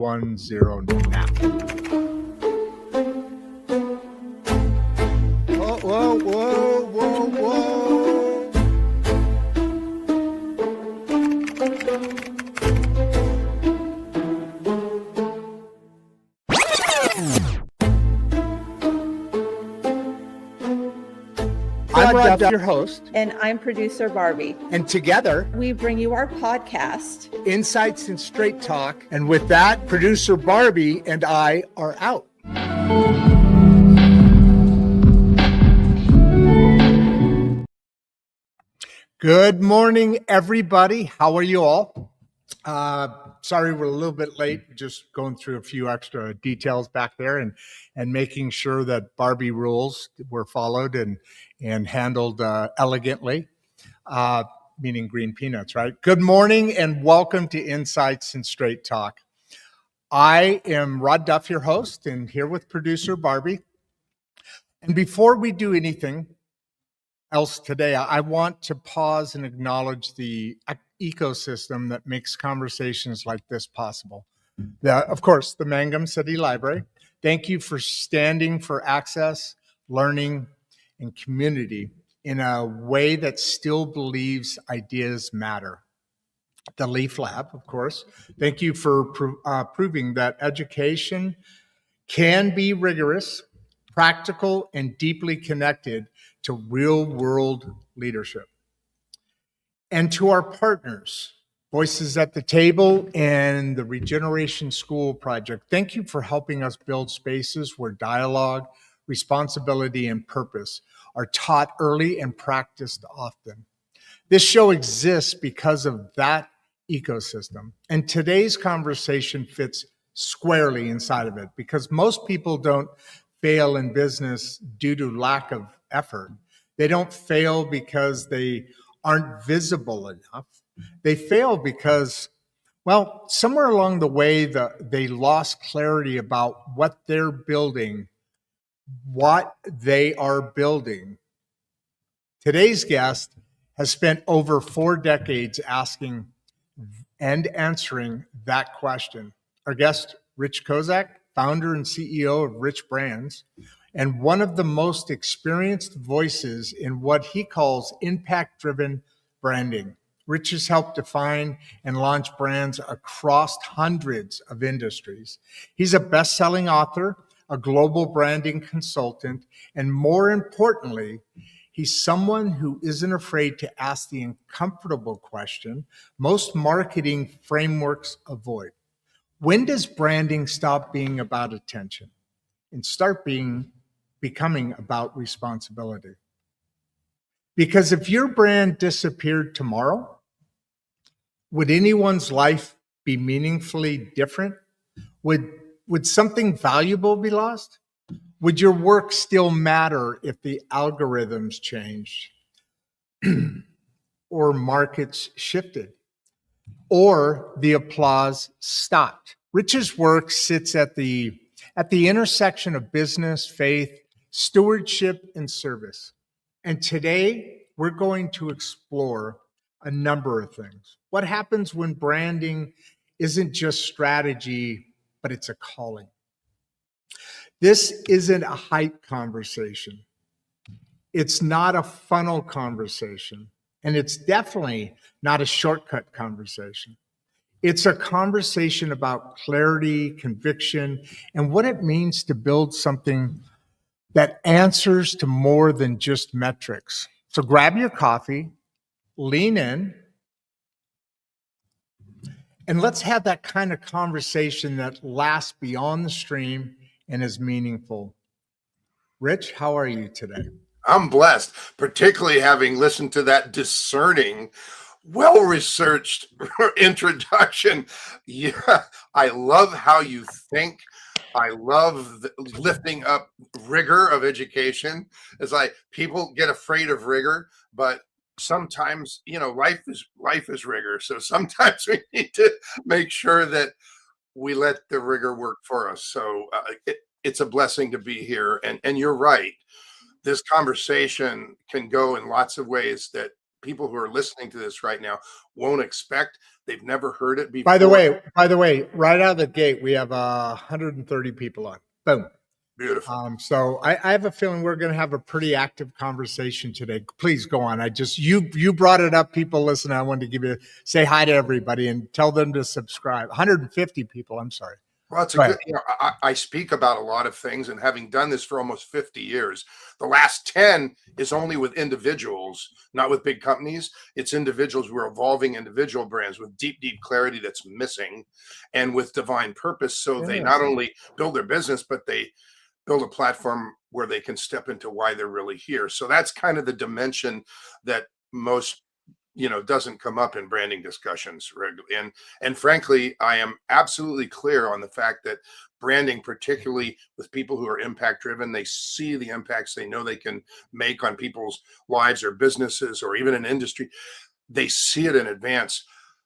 10 now. Whoa, whoa, whoa, whoa, I'm Rod Duff, your host. And I'm producer Barbie. And together, we bring you our podcast, Insights and Straight Talk. And with that, producer Barbie and I are out. Good morning, everybody. How are you all? Sorry, we're a little bit late. Just going through a few extra details back there and making sure that Barbie rules were followed and handled elegantly, meaning green peanuts, right? Good morning and welcome to Insights and Straight Talk. I am Rod Duff, your host, and here with producer Barbie. And before we do anything else today, I want to pause and acknowledge the ecosystem that makes conversations like this possible. Of course, the Mangum City Library. Thank you for standing for access, learning, and community in a way that still believes ideas matter. The Leaf Lab, of course. Thank you for proving that education can be rigorous, practical, and deeply connected to real-world leadership. And to our partners, Voices at the Table and the Regeneration School Project, thank you for helping us build spaces where dialogue, responsibility, and purpose are taught early and practiced often. This show exists because of that ecosystem, and today's conversation fits squarely inside of it because most people don't fail in business due to lack of effort. They don't fail because they aren't visible enough. They fail because, well, somewhere along the way, they lost clarity about what they're building, what they are building. Today's guest has spent over 4 decades asking and answering that question. Our guest, Rich Kozak, founder and CEO of Rich Brands, and one of the most experienced voices in what he calls impact-driven branding. Rich has helped define and launch brands across hundreds of industries. He's a best-selling author, a global branding consultant, and more importantly, he's someone who isn't afraid to ask the uncomfortable question most marketing frameworks avoid. When does branding stop being about attention and start becoming about responsibility? Because if your brand disappeared tomorrow, would anyone's life be meaningfully different? Would something valuable be lost? Would your work still matter if the algorithms changed or markets shifted or the applause stopped? Rich's work sits at the intersection of business, faith, stewardship, and service. And today, we're going to explore a number of things. What happens when branding isn't just strategy, but it's a calling? This isn't a hype conversation. It's not a funnel conversation. And it's definitely not a shortcut conversation. It's a conversation about clarity, conviction, and what it means to build something that answers to more than just metrics. So grab your coffee, lean in, and let's have that kind of conversation that lasts beyond the stream and is meaningful. Rich, how are you today? I'm blessed, particularly having listened to that discerning, well-researched introduction. Yeah, I love how you think. I love lifting up rigor of education. It's like people get afraid of rigor, but sometimes, life is rigor. So sometimes we need to make sure that we let the rigor work for us. So it's a blessing to be here. And you're right. This conversation can go in lots of ways that people who are listening to this right now won't expect. They've never heard it before. By the way, right out of the gate, we have 130 people on. Boom. Beautiful. So I have a feeling we're going to have a pretty active conversation today. Please go on. You brought it up. People listen. I wanted to say hi to everybody and tell them to subscribe. 150 people. I'm sorry. Well, it's a good, I speak about a lot of things, and having done this for almost 50 years, the last 10 is only with individuals, not with big companies. It's individuals who are evolving individual brands with deep, deep clarity that's missing and with divine purpose. So they not only build their business, but they build a platform where they can step into why they're really here. So that's kind of the dimension that most doesn't come up in branding discussions regularly. And frankly, I am absolutely clear on the fact that branding, particularly with people who are impact driven, they see the impacts they know they can make on people's lives or businesses or even an industry. They see it in advance.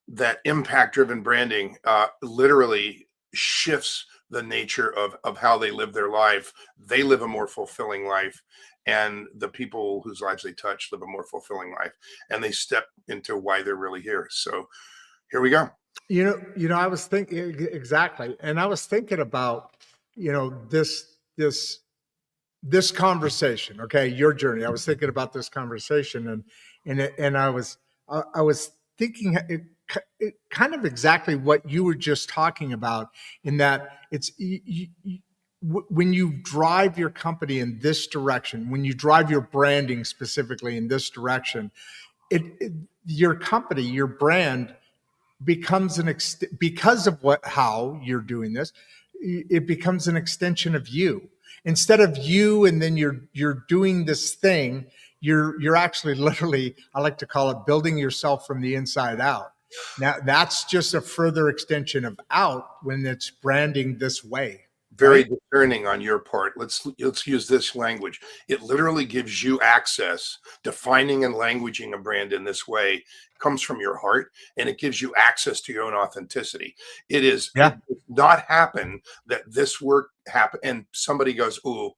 That impact driven branding literally shifts the nature of how they live their life. They live a more fulfilling life, and the people whose lives they touch live a more fulfilling life, and they step into why they're really here. So here we go. I was thinking exactly, and I was thinking about this conversation. Okay, your journey. I was thinking about this conversation, and I was thinking it kind of exactly what you were just talking about, in that it's when you drive your company in this direction, when you drive your branding specifically in this direction, your company, your brand becomes because of how you're doing this, it becomes an extension of you. Instead of you, and then you're doing this thing, you're actually literally, I like to call it, building yourself from the inside out. Now that's just a further extension of out when it's branding this way. Very discerning on your part. Let's use this language. It literally gives you access. Defining and languaging a brand in this way comes from your heart, and it gives you access to your own authenticity. It does not happen that this work happen and somebody goes, "Ooh,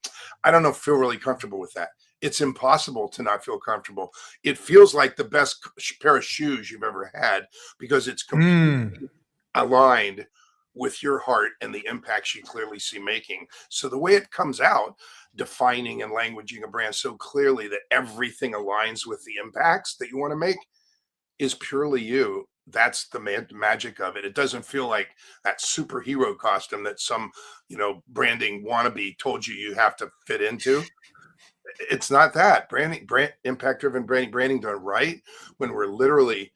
I don't know, feel really comfortable with that." It's impossible to not feel comfortable. It feels like the best pair of shoes you've ever had because it's completely aligned with your heart and the impacts you clearly see making. So the way it comes out, defining and languaging a brand so clearly that everything aligns with the impacts that you want to make, is purely you. That's the magic of it. It doesn't feel like that superhero costume that some, branding wannabe told you have to fit into. It's not that. Impact driven branding done right, when we're literally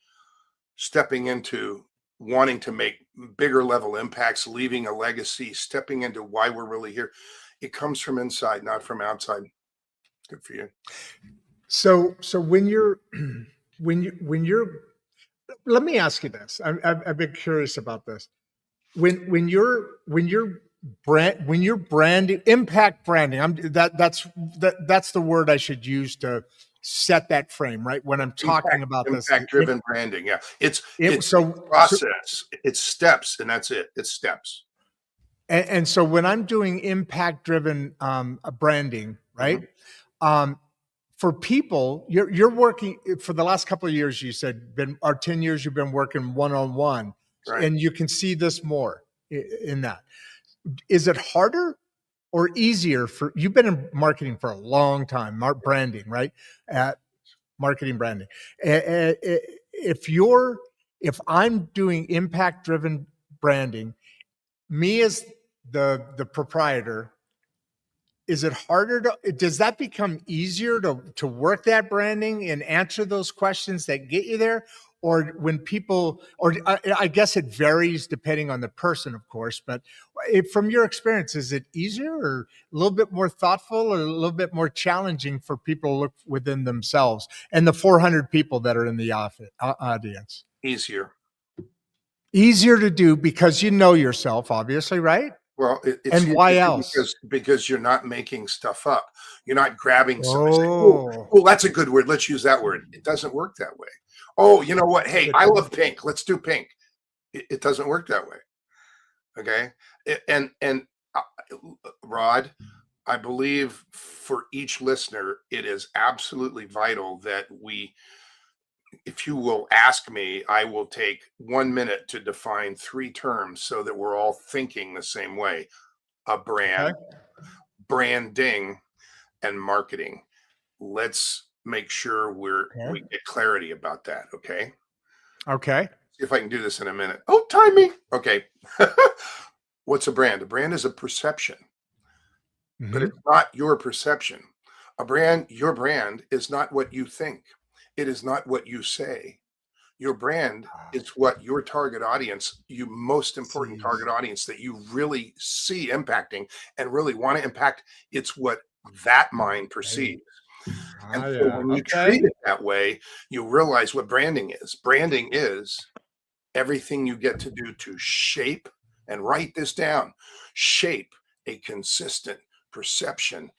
stepping into wanting to make bigger level impacts, leaving a legacy, stepping into why we're really here. It comes from inside, not from outside. Good for you. So when you're let me ask you this. I've been curious about this. When you're branding, impact branding, that's the word I should use to set that frame, right? When I'm talking about this, impact-driven branding, it's process, it's steps, and that's it. It's steps. And so when I'm doing impact-driven branding, right? For people, you're working for the last couple of years. You said 10 years you've been working one-on-one, right? And you can see this more in that. Is it harder or easier you've been in marketing for a long time, branding, right? Marketing branding. If I'm doing impact driven branding, me as the proprietor, is it harder does that become easier to work that branding and answer those questions that get you there? Or when people, or I guess it varies depending on the person, of course, but from your experience, is it easier or a little bit more thoughtful or a little bit more challenging for people to look within themselves and the 400 people that are in the audience? Easier to do because you know yourself, obviously, right? Well, and why else? Because you're not making stuff up. You're not grabbing something. Oh, that's a good word. Let's use that word. It doesn't work that way. Oh, you know what? Hey, I love pink. Let's do pink. It doesn't work that way. Okay. And Rod, I believe for each listener, it is absolutely vital that we if you will ask me, I will take 1 minute to define 3 terms so that we're all thinking the same way. A brand, Okay. branding, and marketing. Let's make sure we Okay. get clarity about that, okay? Okay. See if I can do this in a minute. Oh, time me. Okay. What's a brand? A brand is a perception, but it's Mhm. not your perception. Your brand is not what you think. It is not what you say. Your brand is what your target audience, you most important Sees. target audience that you really see impacting and really want to impact. It's what that mind Hey. perceives. And Ah, so yeah. when you Okay. treat it that way, you realize what branding is. Branding is everything you get to do to shape, and write this down, shape a consistent perception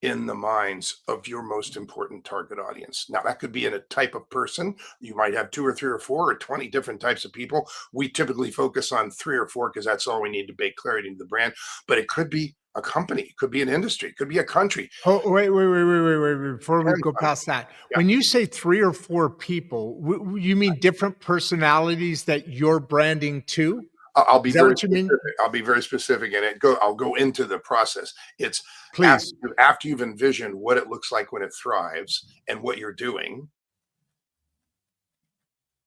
in the minds of your most important target audience. Now, that could be in a type of person. You might have 2 or 3 or 4 or 20 different types of people. We typically focus on 3 or 4 because that's all we need to bake clarity into the brand. But it could be a company, it could be an industry, it could be a country. Oh, wait. Before we Depends go on it. past that, Yeah. when you say 3 or 4 people, you mean different personalities that you're branding to? I'll be Is that very what you mean? specific. I'll be very specific in it. I'll go into the process. It's Please. after you've envisioned what it looks like when it thrives and what you're doing,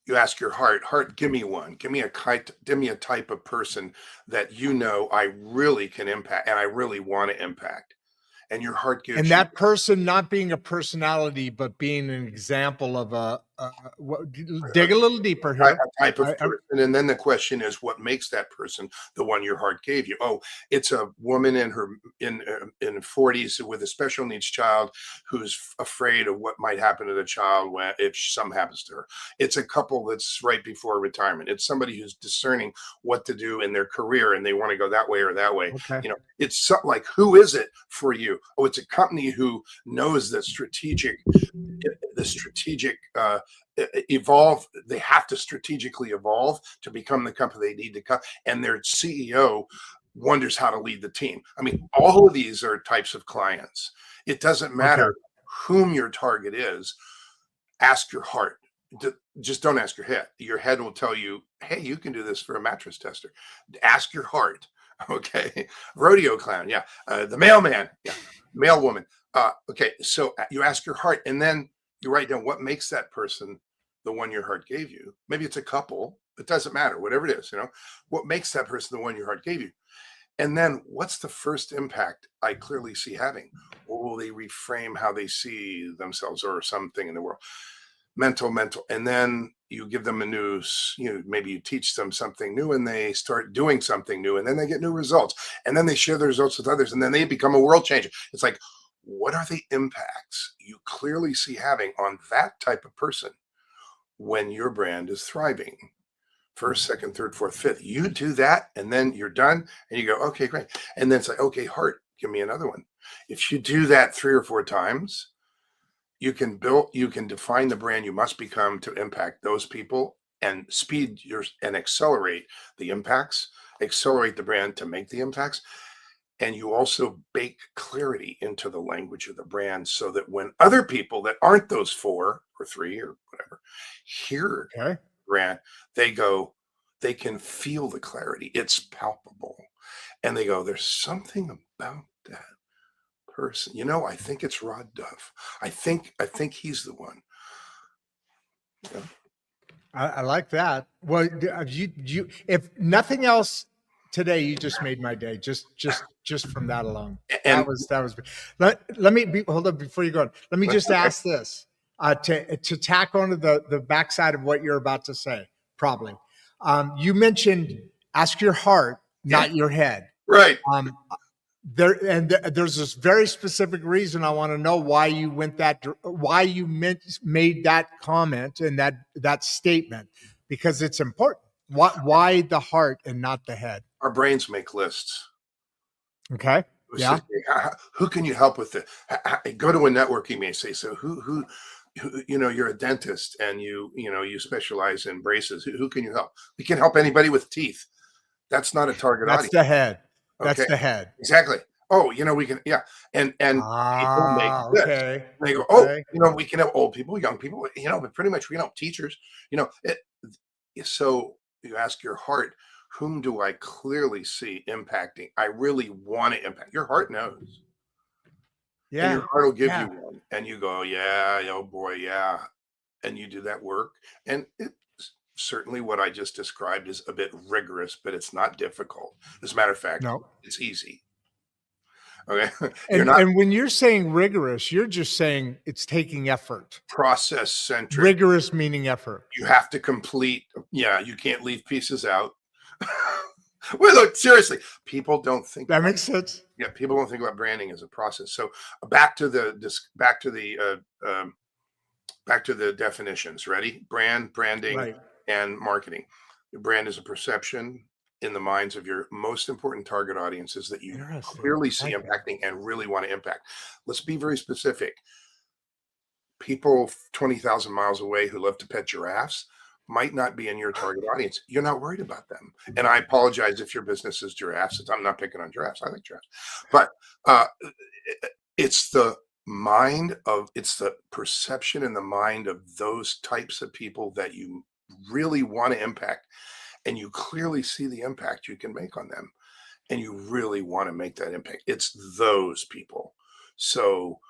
you ask your heart, give me one. Give me a type of person that you know I really can impact and I really want to impact. And your heart And gives you that person not being a personality, but being an example of dig a little deeper a here. type of I person. And then the question is, what makes that person the one your heart gave you? Oh, it's a woman in 40s with a special needs child who's afraid of what might happen to the child if something happens to her. It's a couple that's right before retirement. It's somebody who's discerning what to do in their career and they want to go that way or that way. okay. It's something like, who is it for you? Oh, it's a company who knows that strategic evolve. They have to strategically evolve to become the company they need to come, and their CEO wonders how to lead the team. I mean, all of these are types of clients. It doesn't Okay. matter whom your target is. Ask your heart. Just don't ask your head. Your head will tell you, hey, you can do this for a mattress tester. Ask your heart. Okay. Rodeo clown. Yeah. The mailman. Yeah. Mail woman. Okay. So you ask your heart, and then you write down what makes that person the one your heart gave you. Maybe it's a couple. It doesn't matter. Whatever it is, what makes that person the one your heart gave you. And then what's the first impact I clearly see having? Or will they reframe how they see themselves or something in the world? Mental. And then you give them a new, maybe you teach them something new and they start doing something new and then they get new results. And then they share the results with others and then they become a world changer. It's like, what are the impacts you clearly see having on that type of person when your brand is thriving? First, second, third, fourth, fifth. You do that, and then you're done, and you go, okay, great. And then it's like, okay, heart, give me another one. If you do that 3 or 4 times, you can define the brand you must become to impact those people and and accelerate the impacts, accelerate the brand to make the impacts. And you also bake clarity into the language of the brand so that when other people that aren't those 4 or 3 or whatever hear Okay. brand, they can feel the clarity. It's palpable. And they go, there's something about that person. I think it's Rod Duff. I think he's the one. Yeah. I like that. Well, if nothing else today, you just made my day. Just from that alone. And That was. Let me hold up before you go on. Let me just okay. ask this to tack onto the backside of what you're about to say. Probably, you mentioned ask your heart, Yeah, not your head. right. Um, there's this very specific reason I want to know why you made that comment and that statement, because it's important. Why the heart and not the head? Our brains make lists. Okay. Yeah. Who can you help with it? Go to a networking meeting. Say, so who you're a dentist and you specialize in braces. Who can you help? We can help anybody with teeth. That's not a target That's audience. the head. That's Okay. the head. Exactly. oh, we can, yeah. And people make this. Okay. They go, oh, Okay. we can have old people, young people, but pretty much, teachers, it, so you ask your heart, whom do I clearly see impacting? I really want to impact. Your heart knows. And your Yeah. heart will give Yeah. you one. And you go, yeah, oh boy, yeah. And you do that work. And certainly what I just described is a bit rigorous, but it's not difficult. As a matter of fact, No. it's easy. Okay. You're And not and when you're saying rigorous, you're just saying it's taking effort. process centric. Rigorous meaning effort. You have to complete. Yeah. You can't leave pieces out. Well, look, seriously, people don't think That makes sense. yeah, people don't think about branding as a process. So back to the back to the definitions. Ready? Branding, Right. and marketing. Your brand is a perception in the minds of your most important target audiences that you Interesting. clearly I see like that. impacting and really want to impact. Let's be very specific. People 20,000 miles away who love to pet giraffes might not be in your target audience. You're not worried about them. And I apologize if your business is giraffes. I'm not picking on giraffes. I like giraffes. But uh, it's the it's the perception in the mind of those types of people that you really want to impact. And you clearly see the impact you can make on them. And you really want to make that impact. It's those people. So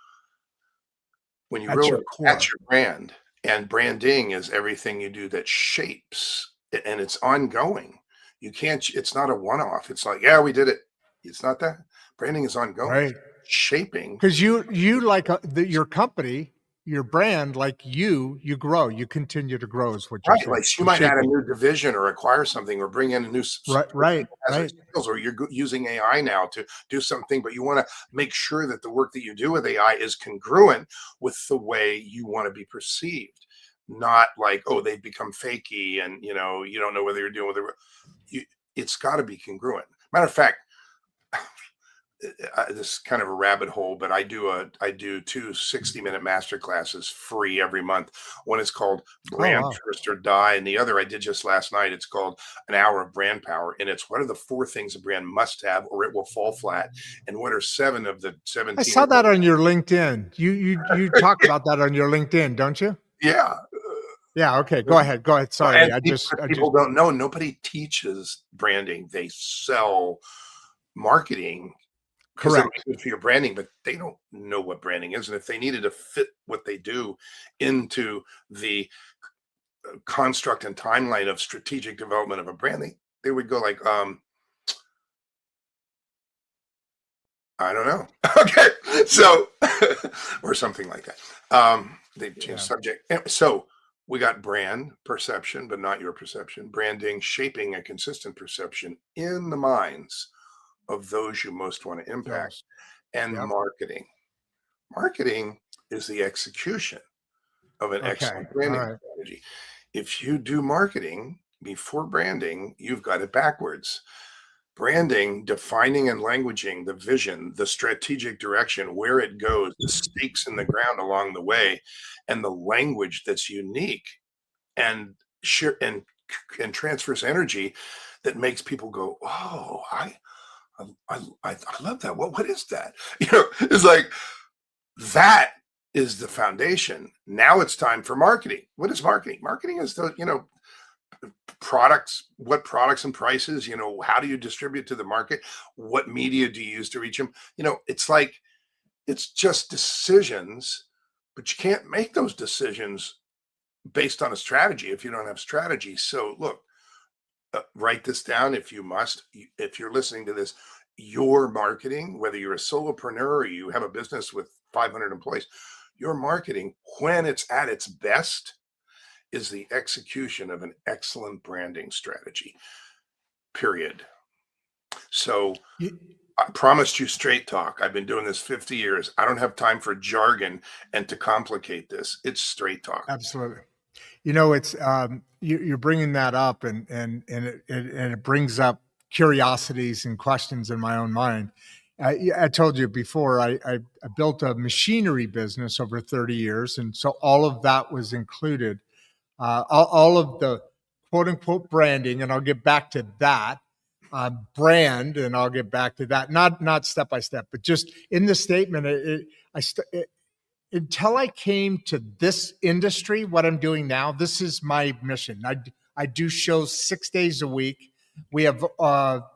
when you That's your realize that's core. your brand, and branding is everything you do that shapes, and it's ongoing. You can't, it's not a one-off. It's like, yeah, we did it. It's not that. Branding is ongoing, Right. shaping. Because you like your company, your brand, like you grow, you continue to grow is what you're Right, saying. like you You're might add a shaping. new division or acquire something or bring in a new Right, person right, who has right. their skills, or you're using AI now to do something, but you want to make sure that the work that you do with AI is congruent with the way you want to be perceived. Not like, oh, they've become fakey and you don't know whether you're doing with it. It's got to be congruent. Matter of fact, this is kind of a rabbit hole, but I do two 60-minute master classes free every month. One is called Oh Brand wow. First or Die, and the other I did just last night. It's called An Hour of Brand Power, and it's what are the 4 things a brand must have, or it will fall flat, and what are 7 of the I 17? saw that on your LinkedIn. You talk about that on your LinkedIn, don't you? Yeah, Yeah, okay. Go ahead. Go ahead. well, Sorry. and I people just don't know. Nobody teaches branding. They sell marketing because it'll correct. be good for your branding, but they don't know what branding is. And if they needed to fit what they do into the construct and timeline of strategic development of a brand, they would go like, I don't know. Okay. So, or something like that. They change Yeah. subject. So we got brand perception, but not your perception. Branding, shaping a consistent perception in the minds of those you most want to impact, Those. and Yep. marketing. Marketing is the execution of an Okay. excellent All branding right. strategy. If you do marketing before branding, you've got it backwards. Branding, defining and languaging the vision, the strategic direction, where it goes, the stakes in the ground along the way, and the language that's unique and share and transfers energy that makes people go, "Oh, I love that. What is that?" It's like that is the foundation. Now it's time for marketing. What is marketing? Marketing is the, products, what products and prices, how do you distribute to the market? What media do you use to reach them? It's like, it's just decisions, but you can't make those decisions based on a strategy if you don't have strategy. So look, write this down if you must. If you're listening to this, your marketing, whether you're a solopreneur or you have a business with 500 employees, your marketing, when it's at its best, is the execution of an excellent branding strategy, period. So You- I promised you straight talk. I've been doing this 50 years. I don't have time for jargon and to complicate this. It's straight talk. Absolutely. It's you're bringing that up, and it brings up curiosities and questions in my own mind. I told you before I built a machinery business over 30 years, and so all of that was included. All of the quote unquote branding, and I'll get back to that. brand, and I'll get back to that. Not step by step, but just in the statement, until I came to this industry, what I'm doing now, this is my mission. I do shows 6 days a week. We have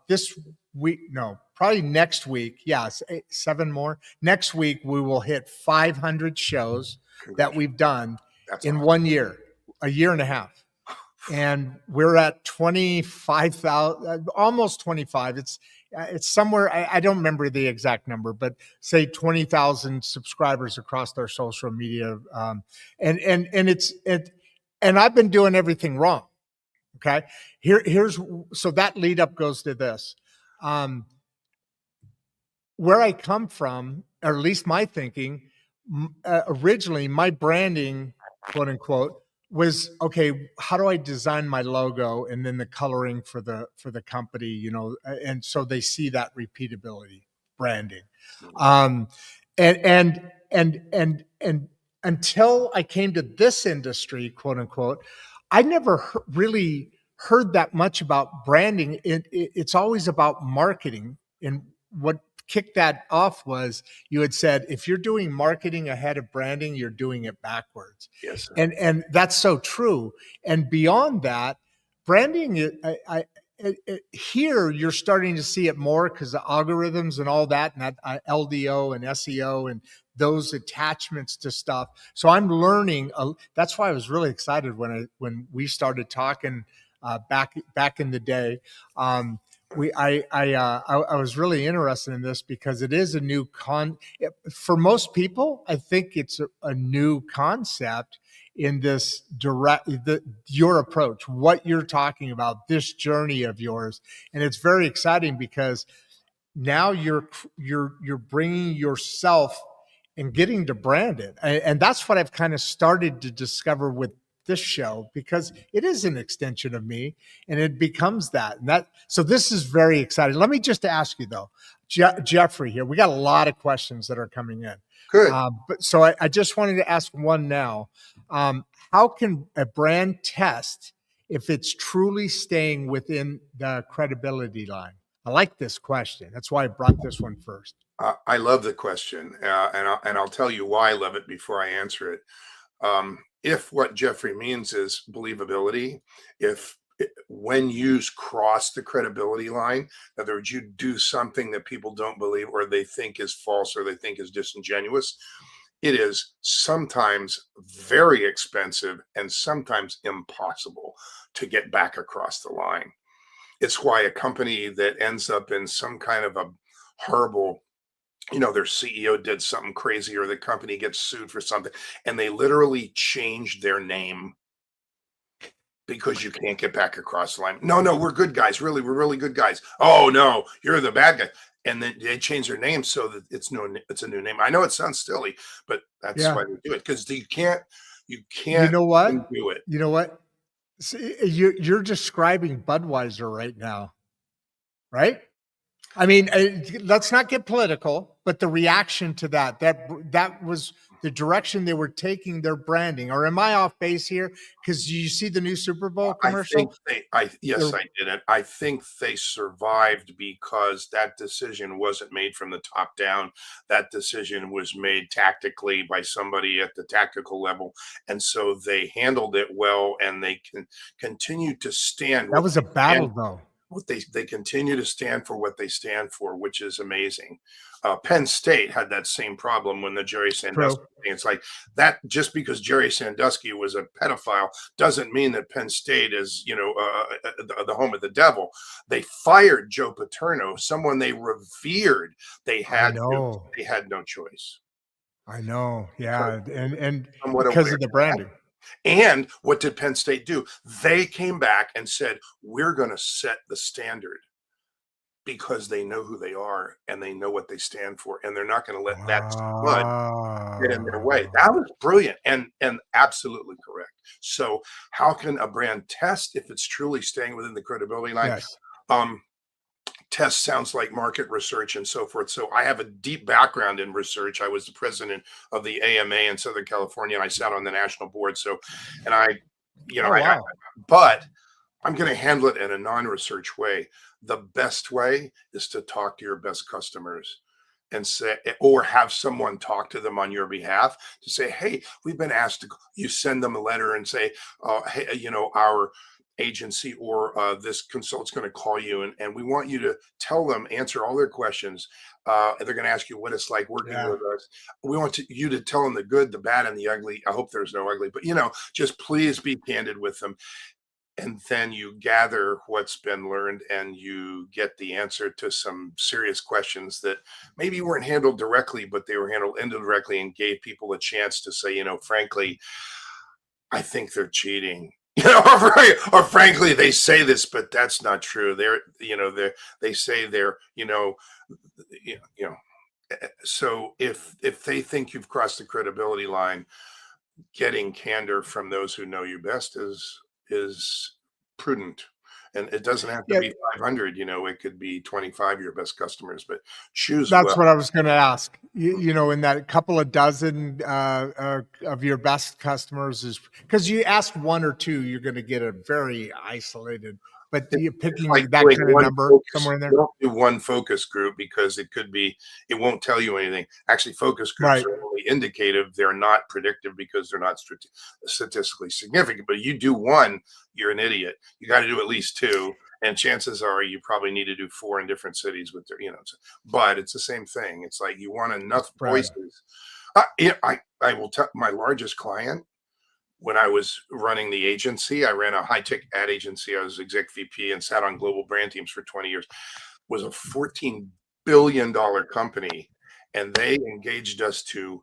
this week, no, probably next week. Yeah, 7 more. Next week, we will hit 500 shows that we've done in 1 year, a year and a half. And we're at 25,000, almost 25. It's somewhere, I don't remember the exact number, but say 20,000 subscribers across our social media. And I've been doing everything wrong. Okay. So that lead up goes to this. Where I come from, or at least my thinking, originally my branding, quote unquote, was okay. How do I design my logo and then the coloring for the company, and so they see that repeatability branding, and until I came to this industry, quote unquote, I never really heard that much about branding. It's always about marketing, and what kicked that off was you had said, if you're doing marketing ahead of branding, you're doing it backwards. Yes, sir. And that's so true. And beyond that, branding, here you're starting to see it more because the algorithms and all that, and that LDO and SEO and those attachments to stuff. So I'm learning. That's why I was really excited when we started talking back in the day. I was really interested in this because it is a new for most people. I think it's a new concept in this your approach, what you're talking about, this journey of yours, and it's very exciting because now you're bringing yourself and getting to brand it, and that's what I've kind of started to discover with this show, because it is an extension of me and it becomes that. So this is very exciting. Let me just ask you though, Jeffrey here, we got a lot of questions that are coming in. Good. But so I just wanted to ask one now. How can a brand test if it's truly staying within the credibility line? I like this question. That's why I brought this one first. I love the question, and I'll tell you why I love it before I answer it. If what Jeffrey means is believability, when you cross the credibility line, in other words, you do something that people don't believe or they think is false or they think is disingenuous, it is sometimes very expensive and sometimes impossible to get back across the line. It's why a company that ends up in some kind of a horrible, their CEO did something crazy or the company gets sued for something and they literally changed their name because you can't get back across the line. No, we're good guys. Really, we're really good guys. Oh no, you're the bad guy. And then they change their name so that it's a new name. I know it sounds silly, but that's why they do it, because you can't You know what? do it. You know what? You're describing Budweiser right now, right? I mean, let's not get political, but the reaction to that was the direction they were taking their branding. Or am I off base here? Because you see the new Super Bowl commercial? Yes, I did it. I think they survived because that decision wasn't made from the top down. That decision was made tactically by somebody at the tactical level. And so they handled it well, and they can continue to stand. That was a battle, though. They continue to stand for what they stand for, which is amazing. Penn State had that same problem when the Jerry Sandusky thing. It's like that, just because Jerry Sandusky was a pedophile doesn't mean that Penn State is, the home of the devil. They fired Joe Paterno, someone they revered. They had no choice. I know. Yeah. And because of the branding. And what did Penn State do? They came back and said, we're going to set the standard, because they know who they are and they know what they stand for. And they're not going to let that blood get in their way. That was brilliant and absolutely correct. So how can a brand test if it's truly staying within the credibility line? Yes. Test sounds like market research and so forth. So I have a deep background in research. I was the president of the AMA in Southern California, and I sat on the national board. So, but I'm going to handle it in a non-research way. the best way is to talk to your best customers and say, or have someone talk to them on your behalf to say, hey, we've been asked to, you send them a letter and say, hey, our agency or this consultant's going to call you, and we want you to tell them, answer all their questions. They're going to ask you what it's like working Yeah. with us. We want you to tell them the good, the bad, and the ugly. I hope there's no ugly, but just please be candid with them. And then you gather what's been learned and you get the answer to some serious questions that maybe weren't handled directly, but they were handled indirectly, and gave people a chance to say, frankly, I think they're cheating. Or frankly, they say this, but that's not true. They say they're, you know. So if they think you've crossed the credibility line, getting candor from those who know you best is prudent. And it doesn't have to Yeah, be 500. It could be 25 your best customers, but choose that's well. what I was going to ask. In that couple of dozen of your best customers, is because you asked one or two, you're going to get a very isolated. But you're picking Like that doing kind of one number focus. somewhere in there, Don't do one focus group, because it won't tell you anything. Actually, focus groups right? are only indicative. They're not predictive because they're not statistically significant. But you do one, you're an idiot. You got to do at least two. And chances are you probably need to do 4 in different cities with their, but it's the same thing. It's like you want enough Spread. voices. I will tell my largest client, when I was running the agency, I ran a high-tech ad agency. I was exec VP and sat on global brand teams for 20 years, was a $14 billion company. And they engaged us to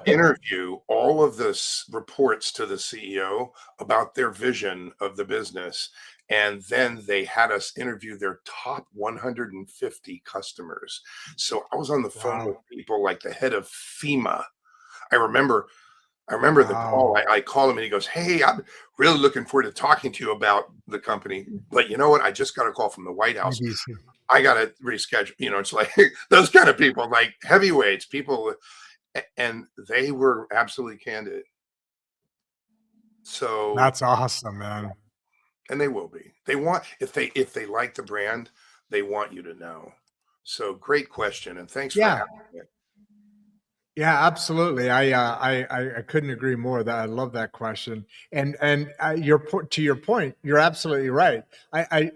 interview all of the reports to the CEO about their vision of the business. And then they had us interview their top 150 customers. So I was on the phone with Wow. people like the head of FEMA. I remember the call. Wow. I called him and he goes, hey, I'm really looking forward to talking to you about the company. But you know what? I just got a call from the White House. EDC. I got to reschedule. It's like those kind of people, like heavyweights, people. And they were absolutely candid. So, That's awesome, man. and they will be. They want, if they like the brand, they want you to know. So great question. And thanks for Yeah. having me. Yeah, absolutely. I couldn't agree more. That I love that question. And to your point, you're absolutely right. I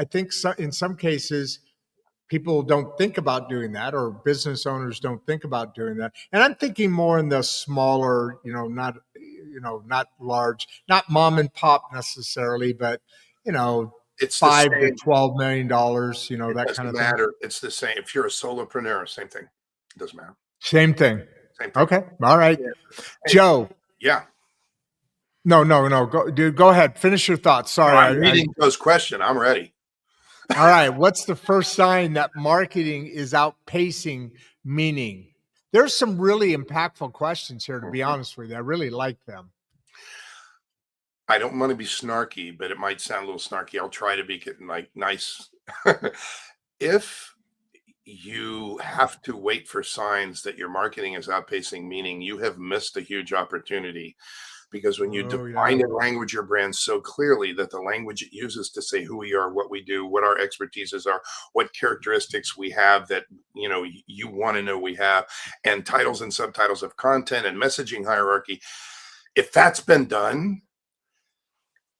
think in some cases people don't think about doing that, or business owners don't think about doing that. And I'm thinking more in the smaller, not large, not mom and pop necessarily, but you know, It's the 5 to $12 million, It that kind doesn't of thing. matter. It's the same. If you're a solopreneur, same thing. It doesn't matter. Same thing. Same thing. Okay. All right. Yeah. Hey, Joe. yeah. No. Go, dude. Go ahead. Finish your thoughts. Sorry. I'm reading Joe's question. I'm ready. All right. What's the first sign that marketing is outpacing meaning? There's some really impactful questions here, to be honest with you. I really like them. I don't want to be snarky, but it might sound a little snarky. I'll try to be getting like nice. If you have to wait for signs that your marketing is outpacing meaning, you have missed a huge opportunity. Because when you Oh, yeah. define and language your brand so clearly that the language it uses to say who we are, what we do, what our expertises are, what characteristics we have that you want to know we have, and titles and subtitles of content and messaging hierarchy, if that's been done,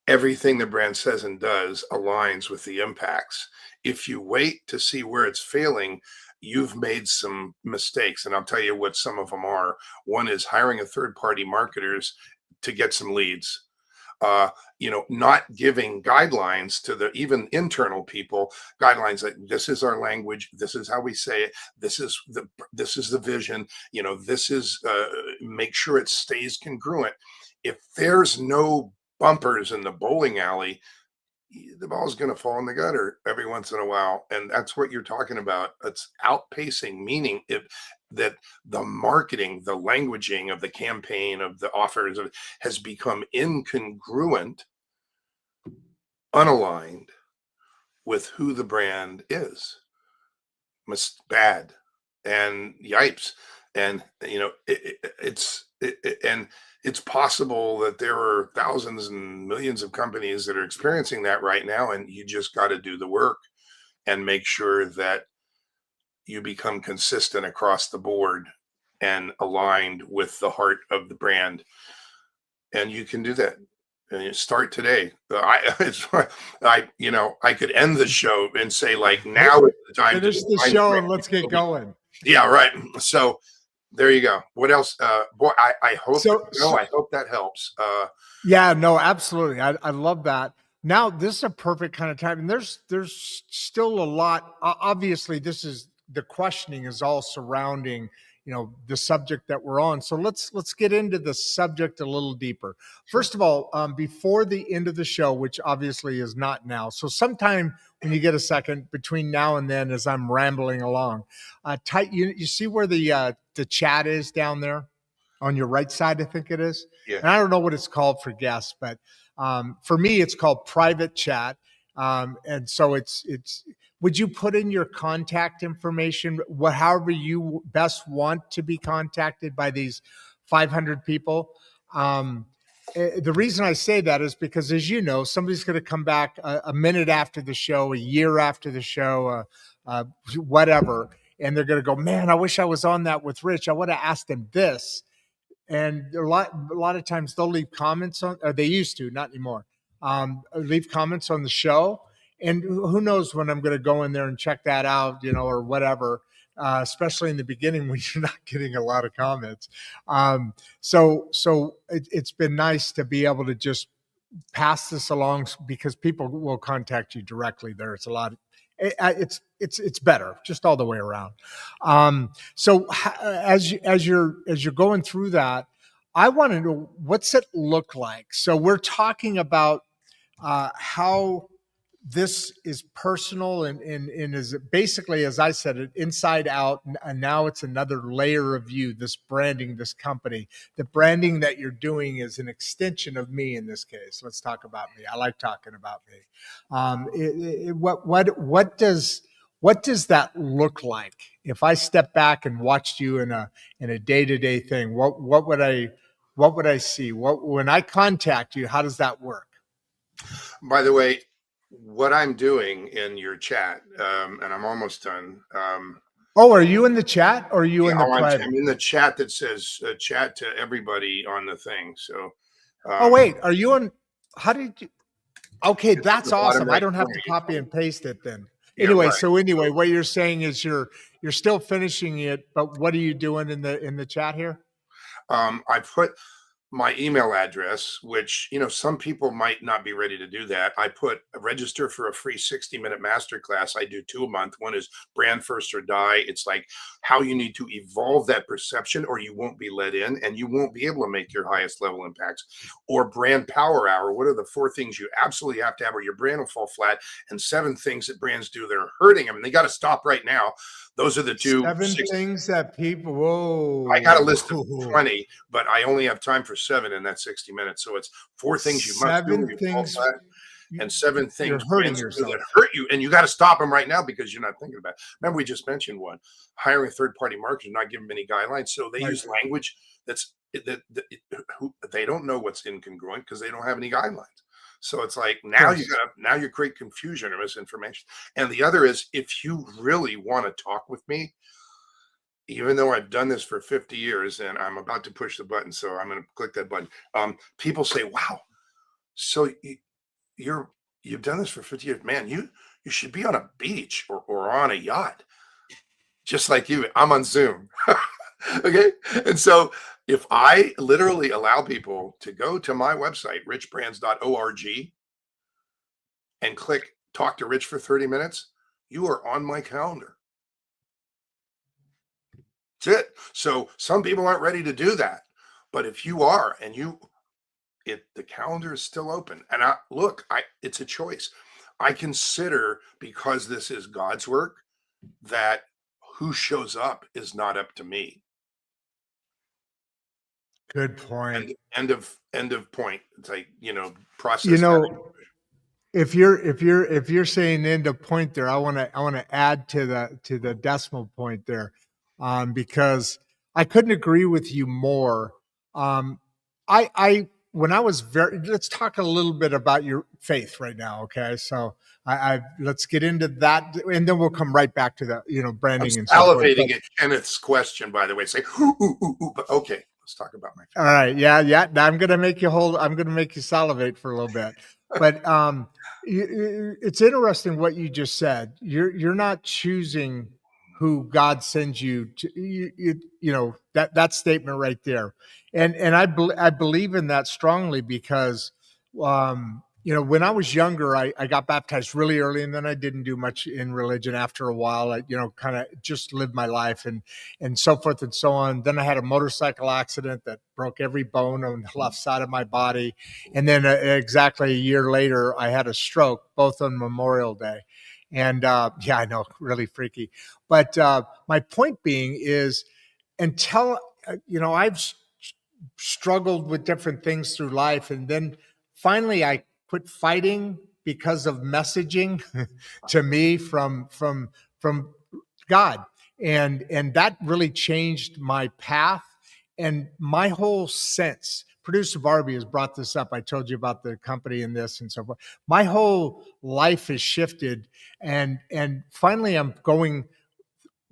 everything the brand says and does aligns with the impacts. If you wait to see where it's failing, you've made some mistakes. And I'll tell you what some of them are. One is hiring a third-party marketers to get some leads. Not giving guidelines to the even internal people, guidelines like this is our language, this is how we say it, this is the vision, this is make sure it stays congruent. If there's no bumpers in the bowling alley, the ball's going to fall in the gutter every once in a while. And that's what you're talking about. It's outpacing, meaning that the marketing, the languaging of the campaign, of the offers has become incongruent, unaligned with who the brand is. Bad and yipes. And, And it's possible that there are thousands and millions of companies that are experiencing that right now, and you just got to do the work and make sure that you become consistent across the board and aligned with the heart of the brand. And you can do that. And you start today. I could end the show and say, like, now is the time Finish to the define show brand. and let's get going. Yeah, right. So there you go. What else? Boy, I hope I hope that helps. Yeah, no, absolutely. I love that. Now, this is a perfect kind of time, and there's still a lot. Obviously, the questioning is all surrounding the subject that we're on. So let's get into the subject a little deeper. First of all, before the end of the show, which obviously is not now, so sometime when you get a second between now and then, as I'm rambling along, you see where the chat is down there on your right side, I think it is. Yeah. And I don't know what it's called for guests, but for me, it's called private chat. And so would you put in your contact information, however you best want to be contacted by these 500 people? The reason I say that is because, as you know, somebody's going to come back a minute after the show, a year after the show, whatever, and they're going to go, man, I wish I was on that with Rich. I would have asked him this. And a lot of times they'll leave comments on, or they used to, not anymore, leave comments on the show. And who knows when I'm going to go in there and check that out, or whatever, especially in the beginning when you're not getting a lot of comments. So it's been nice to be able to just pass this along, because people will contact you directly there. It's a lot. It's better just all the way around. So as you're going through that, I want to know, what's it look like? So we're talking about how this is personal and is basically, as I said, it inside out, and now it's another layer of you, this branding, this company. The branding that you're doing is an extension of me in this case. Let's talk about me. I like talking about me. What does that look like? If I step back and watched you in a day-to-day thing, what would I see? When I contact you, how does that work? By the way, what I'm doing in your chat, and I'm almost done. Oh, are you in the chat, or are you in the private? I'm in the chat that says chat to everybody on the thing. So, oh wait, are you on? How did you? Okay, that's awesome. Right, I don't have to copy and paste it then. Yeah, Anyway, right. so what you're saying is you're still finishing it, but what are you doing in the chat here? I put my email address, which, some people might not be ready to do that. I put register for a free 60-minute masterclass. I do 2 a month. One is brand first or die. It's like how you need to evolve that perception, or you won't be let in and you won't be able to make your highest level impacts. Or brand power hour. What are the 4 things you absolutely have to have, or your brand will fall flat? And 7 things that brands do that are hurting them. And they got to stop right now. Those are the 2. 7 things that people. Whoa! I got a list of 20, but I only have time for 7 in that 60 minutes. So it's 4 things you must do. 7 things, and 7 things you're hurting yourself that hurt you, and you got to stop them right now because you're not thinking about it. Remember, we just mentioned one: hiring a third-party marketer, not giving them any guidelines. So they use language that they don't know what's incongruent because they don't have any guidelines. So it's like now you create confusion or misinformation. And the other is, if you really want to talk with me, even though I've done this for 50 years and I'm about to push the button, so I'm going to click that button. People say, wow, so you've done this for 50 years, man, you should be on a beach or on a yacht, just like you. I'm on Zoom. Okay. And so if I literally allow people to go to my website, richbrands.org, and click talk to Rich for 30 minutes, you are on my calendar. That's it. So some people aren't ready to do that, but if you are, and the calendar is still open, and it's a choice. I consider, because this is God's work, that who shows up is not up to me. Good point. End of point. It's like, process. If you're saying end of point there, I want to add to the decimal point there, because I couldn't agree with you more. Um, when I was let's talk a little bit about your faith right now. Okay. So let's get into that and then we'll come right back to the, I'm branding and so forth. salivating at Kenneth's question, by the way. Say, ooh, ooh, ooh, ooh, but okay, let's talk about my faith. All right. Yeah. Yeah. Now I'm going to make you salivate for a little bit, but, it's interesting what you just said. You're not choosing who God sends you to, that statement right there. And I believe in that strongly because, when I was younger, I got baptized really early and then I didn't do much in religion after a while. I, kind of just lived my life and so forth and so on. Then I had a motorcycle accident that broke every bone on the left side of my body. And then exactly a year later, I had a stroke, both on Memorial Day. And yeah, I know, really freaky. But my point being is until, I've struggled with different things through life. And then finally, I quit fighting because of messaging to me from God, and that really changed my path and my whole sense. Producer Barbie has brought this up. I told you about the company and this and so forth. My whole life has shifted, and finally, I'm going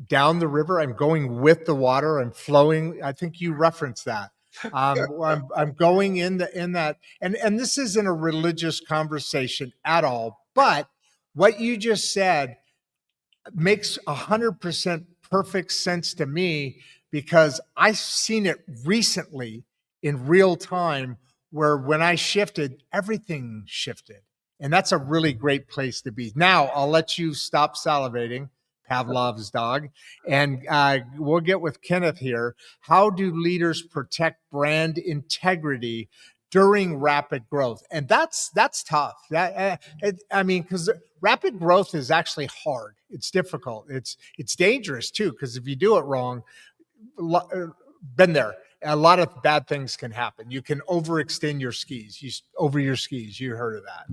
down the river. I'm going with the water. I'm flowing. I think you referenced that. I'm going in that, and this isn't a religious conversation at all. But what you just said makes 100% perfect sense to me because I've seen it recently in real time where when I shifted, everything shifted. And that's a really great place to be. Now, I'll let you stop salivating, Pavlov's dog, and we'll get with Kenneth here. How do leaders protect brand integrity during rapid growth? And that's tough. Because rapid growth is actually hard. It's difficult. It's dangerous too, because if you do it wrong, been there. A lot of bad things can happen. You can overextend your skis. Over your skis. You heard of that?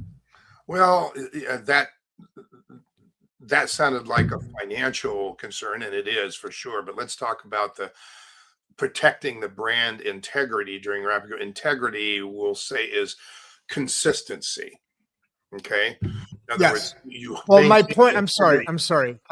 Well, that sounded like a financial concern, and it is for sure. But let's talk about the protecting the brand integrity during rapid growth. Integrity, we'll say, is consistency. Okay. In other Yes. words, you Well, my maintain point, integrity. I'm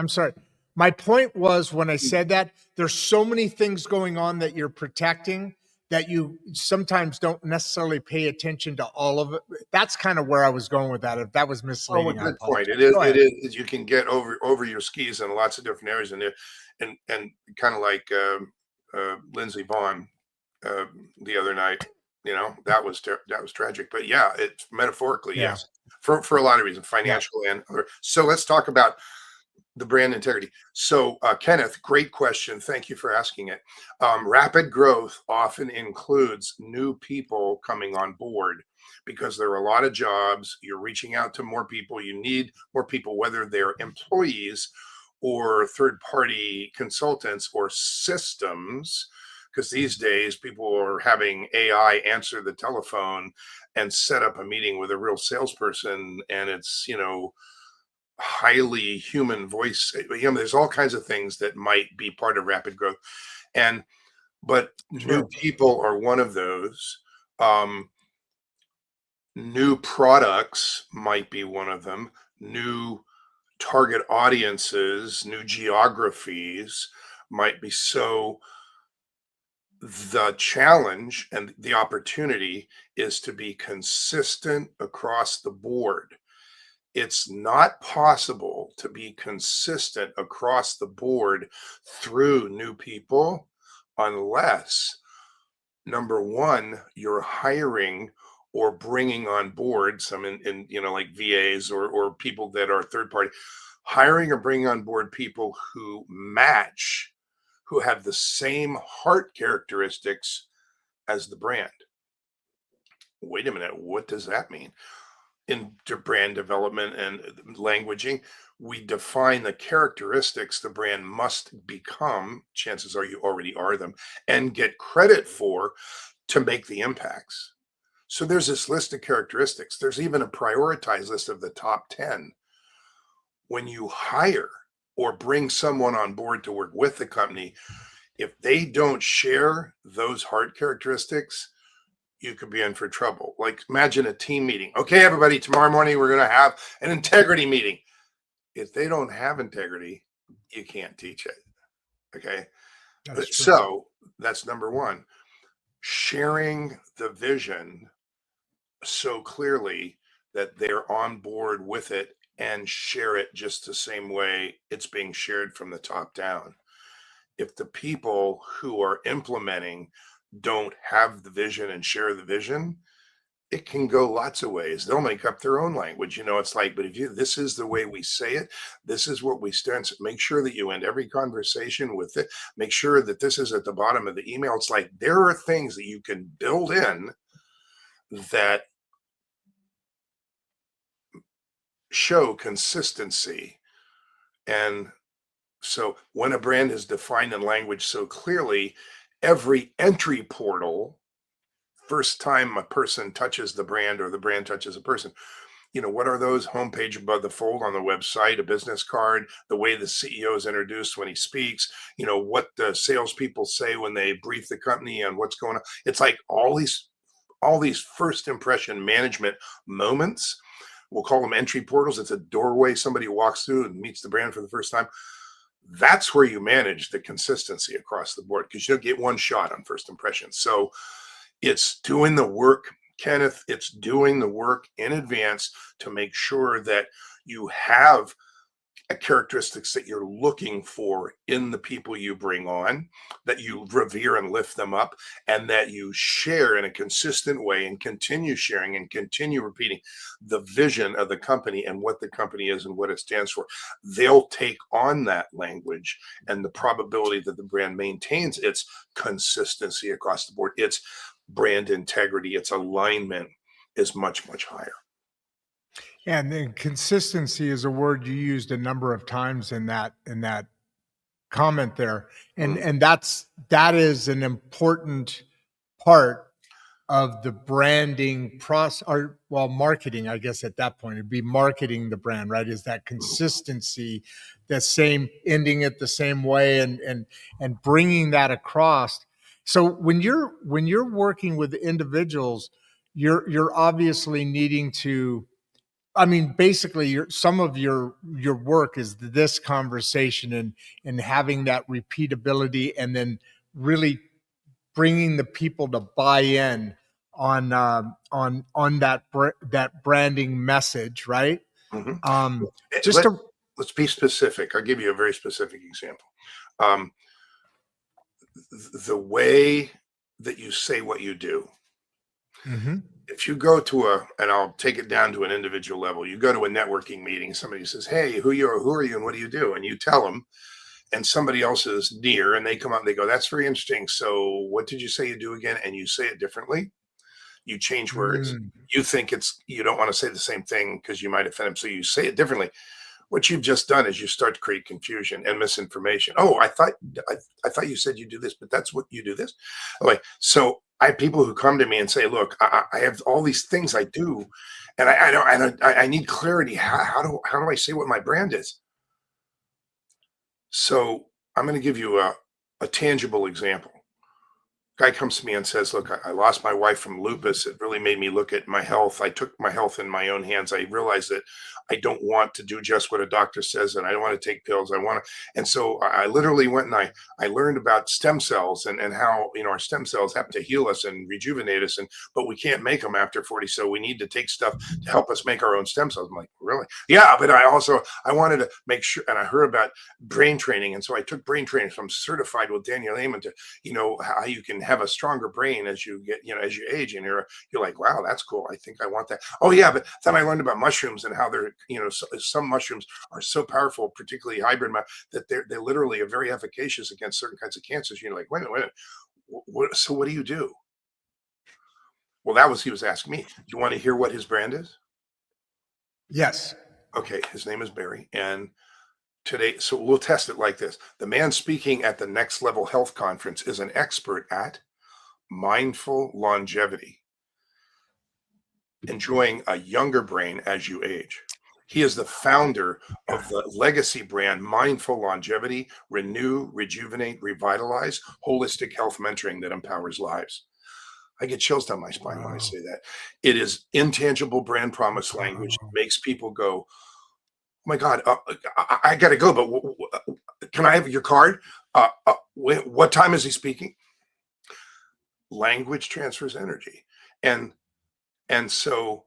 sorry. My point was when I said that there's so many things going on that you're protecting that you sometimes don't necessarily pay attention to all of it. That's kind of where I was going with that. If that was Oh, a misleading, I good point. apologize. It is. Go It ahead. is. You can get over your skis in lots of different areas, and kind of like Lindsey Vaughn uh, the other night. That was that was tragic. But yeah, it's metaphorically, Yeah. yes, for a lot of reasons, Yeah. financial and other. So let's talk about the brand integrity. So Kenneth, great question. Thank you for asking it. Rapid growth often includes new people coming on board because there are a lot of jobs. You're reaching out to more people. You need more people, whether they're employees or third party consultants or systems. Because these days people are having AI answer the telephone and set up a meeting with a real salesperson, and it's highly human voice. There's all kinds of things that might be part of rapid growth, but new Sure. people are one of those. New products might be one of them. New target audiences, new geographies might be. So the challenge and the opportunity is to be consistent across the board. It's not possible to be consistent across the board through new people unless, number one, you're hiring or bringing on board some in like VAs or people that are third party, hiring or bringing on board people who match, who have the same heart characteristics as the brand. Wait a minute, what does that mean? In brand development and languaging, we define the characteristics the brand must become. Chances are you already are them, and get credit for to make the impacts. So there's this list of characteristics. There's even a prioritized list of the top 10. When you hire or bring someone on board to work with the company, If they don't share those heart characteristics, you could be in for trouble. Like imagine a team meeting. Okay, everybody, tomorrow morning we're going to have an integrity meeting. If they don't have integrity, you can't teach it. Okay. That's true. So that's number one. Sharing the vision so clearly that they're on board with it and share it just the same way it's being shared from the top down. If the people who are implementing don't have the vision and share the vision, it can go lots of ways. They'll make up their own language. It's like, but if this is the way we say it, this is what we stand. So make sure that you end every conversation with it. Make sure that this is at the bottom of the email. It's like there are things that you can build in that show consistency. And so when a brand is defined in language so clearly, every entry portal, first time a person touches the brand or the brand touches a person, what are those? Homepage above the fold on the website, a business card, the way the CEO is introduced when he speaks, what the salespeople say when they brief the company on what's going on. It's like all these first impression management moments. We'll call them entry portals. It's a doorway somebody walks through and meets the brand for the first time. That's where you manage the consistency across the board, because you'll get one shot on first impression. So it's doing the work, Kenneth. It's doing the work in advance to make sure that you have characteristics that you're looking for in the people you bring on, that you revere and lift them up, and that you share in a consistent way and continue sharing and continue repeating the vision of the company and what the company is and what it stands for. They'll take on that language, and the probability that the brand maintains its consistency across the board, its brand integrity, its alignment is much, much higher. And then consistency is a word you used a number of times in that comment there. And that is an important part of the branding process, or marketing, I guess at that point it'd be marketing the brand, right? Is that consistency, the same, ending it the same way, and bringing that across. So when you're working with individuals, you're obviously needing to, basically some of your work is this conversation and having that repeatability, and then really bringing the people to buy in on that branding message, right? Mm-hmm. Just to Let's be specific. I'll give you a very specific example. Um, the way that you say what you do. Mm-hmm. If you go to and I'll take it down to an individual level, you go to a networking meeting, somebody says, "Hey, who are you and what do you do?" And you tell them, and somebody else is near and they come up and they go, "That's very interesting. So what did you say you do again?" And you say it differently. You change words. You think you don't want to say the same thing because you might offend them. So you say it differently. What you've just done is you start to create confusion and misinformation. Oh, I thought you said you do this, but that's what you do this. Like, so I have people who come to me and say, "Look, I have all these things I do, and I need clarity. How do I say what my brand is?" So I'm going to give you a tangible example. Guy comes to me and says, "Look, I lost my wife from lupus. It really made me look at my health. I took my health in my own hands. I realized that I don't want to do just what a doctor says, and I don't want to take pills. I want to." And so I literally went and I learned about stem cells and how, our stem cells have to heal us and rejuvenate us, but we can't make them after 40. So we need to take stuff to help us make our own stem cells. I'm like, "Really?" "Yeah, but I wanted to make sure," and I heard about brain training. And so I took brain training. So I'm certified with Daniel Amen to, how you can have a stronger brain as you get, as you age, and you're like, "Wow, that's cool. I think I want that." "Oh yeah, but then I learned about mushrooms and how they're, some mushrooms are so powerful, particularly hybrid, that they're literally are very efficacious against certain kinds of cancers." You're like, wait a minute. So what do you do? Well, he was asking me, "Do you want to hear what his brand is?" Yes. Okay, his name is Barry, and today, so we'll test it like this. The man speaking at the Next Level Health Conference is an expert at mindful longevity, enjoying a younger brain as you age. He is the founder of the legacy brand Mindful Longevity, Renew, Rejuvenate, Revitalize, Holistic Health Mentoring that empowers lives. I get chills down my spine when I say that. It is intangible brand promise language. It makes people go, "Oh my God, I got to go, but can I have your card? What time is he speaking?" Language transfers energy. And so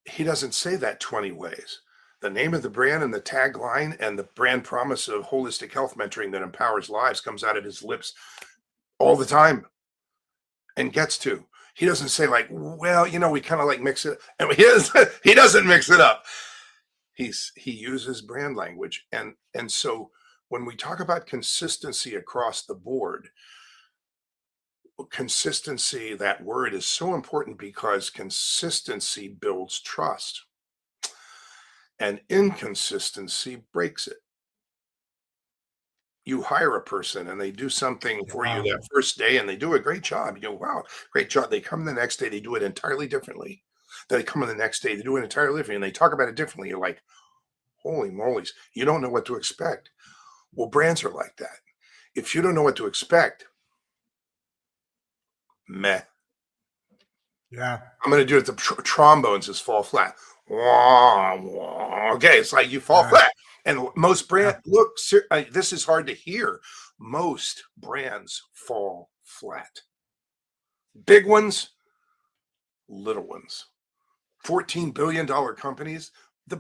he doesn't say that 20 ways. The name of the brand and the tagline and the brand promise of holistic health mentoring that empowers lives comes out of his lips all the time and gets to. He doesn't say like, well, we kind of like mix it. And he doesn't mix it up. He uses brand language. And so when we talk about consistency across the board, consistency, that word is so important because consistency builds trust and inconsistency breaks it. You hire a person and they do something for you that first day and they do a great job. You go, wow, great job. They come the next day, they do it entirely differently. Then they come in the next day, they do it entirely differently, and they talk about it differently. You're like, holy moly, you don't know what to expect. Well, brands are like that. If you don't know what to expect, meh. Yeah. I'm going to do it. The trombones just fall flat. Okay, it's like you fall flat. And most brands, look, this is hard to hear. Most brands fall flat. Big ones, little ones. $14 billion companies. The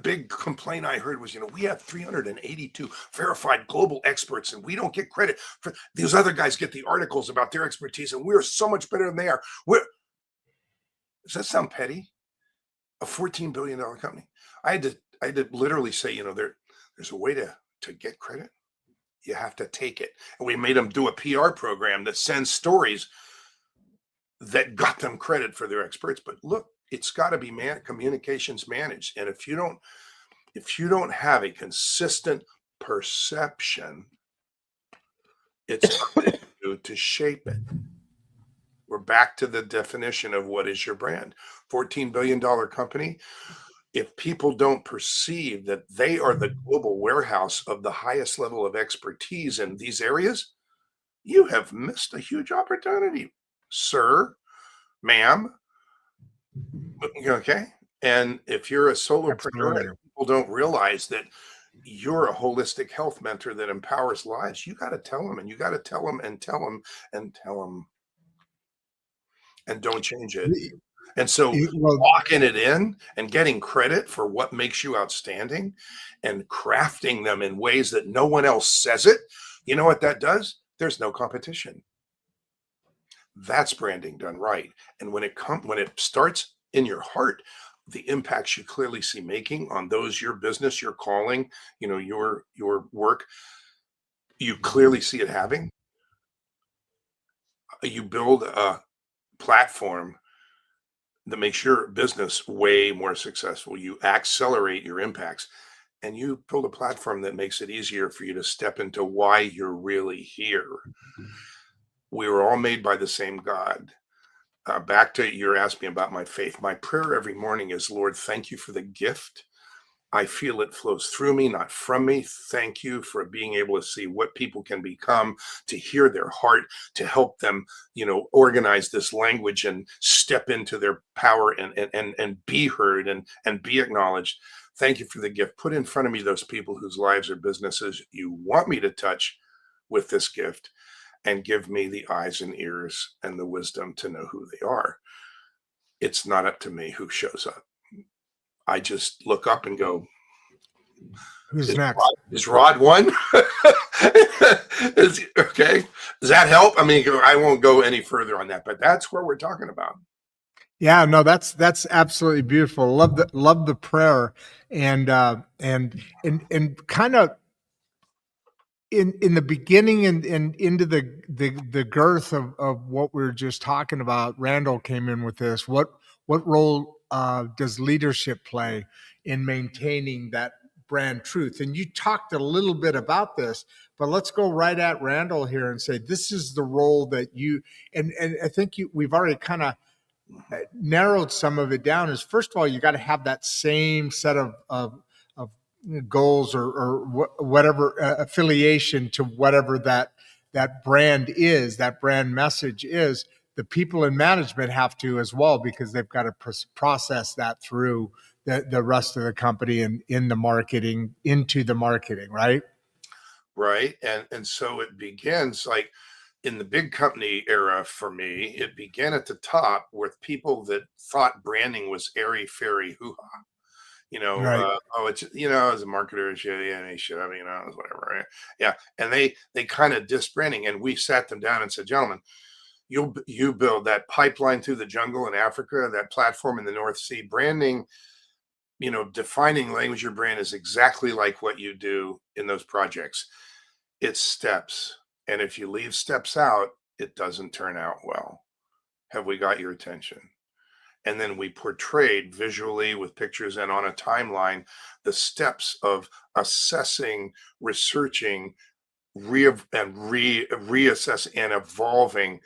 big complaint I heard was, we have 382 verified global experts and we don't get credit for these other guys get the articles about their expertise and we're so much better than they are. Does that sound petty? A $14 billion company. I had to literally say, there's a way to get credit. You have to take it. And we made them do a PR program that sends stories that got them credit for their experts. But look, it's got to be communications managed. And if you don't have a consistent perception, it's up to you to shape it. We're back to the definition of what is your brand. $14 billion company. If people don't perceive that they are the global warehouse of the highest level of expertise in these areas, you have missed a huge opportunity, sir, ma'am. Okay. And if you're a solopreneur and people don't realize that you're a holistic health mentor that empowers lives, you got to tell them, and you got to tell them and tell them and tell them. And don't change it. And so locking it in and getting credit for what makes you outstanding and crafting them in ways that no one else says it, you know what that does? There's no competition. That's branding done right. And when it starts in your heart, the impacts you clearly see making on those, your business, your calling, your work, you clearly see it having. You build a platform that makes your business way more successful. You accelerate your impacts and you build a platform that makes it easier for you to step into why you're really here. We were all made by the same God. Back to you're asking me about my faith. My prayer every morning is, Lord, thank you for the gift. I feel it flows through me, not from me. Thank you for being able to see what people can become, to hear their heart, to help them, organize this language and step into their power and be heard and be acknowledged. Thank you for the gift. Put in front of me those people whose lives or businesses you want me to touch with this gift, and give me the eyes and ears and the wisdom to know who they are. It's not up to me who shows up. I just look up and go, who's next? Is Rod one? Okay. Does that help? I mean, I won't go any further on that, but that's what we're talking about. Yeah, no, that's absolutely beautiful. Love the prayer and kind of in the beginning and into the girth of what we were just talking about. Randall came in with this. What role does leadership play in maintaining that brand truth? And you talked a little bit about this, but let's go right at Randall here and say this is the role that you and I think we've already kind of narrowed some of it down is, first of all, you got to have that same set of goals or whatever affiliation to whatever that brand is, that brand message is. The people in management have to as well, because they've got to process that through the rest of the company and into the marketing, right? Right. And so it begins like in the big company era for me, it began at the top with people that thought branding was airy fairy hoo-ha. Right. It's, as a marketer, yeah, shit, it's whatever. Right? Yeah. And they kind of dissed branding, and we sat them down and said, gentlemen, you build that pipeline through the jungle in Africa, that platform in the North Sea. Branding, defining language your brand is exactly like what you do in those projects. It's steps. And if you leave steps out, it doesn't turn out well. Have we got your attention? And then we portrayed visually with pictures and on a timeline the steps of assessing, researching, reassessing and evolving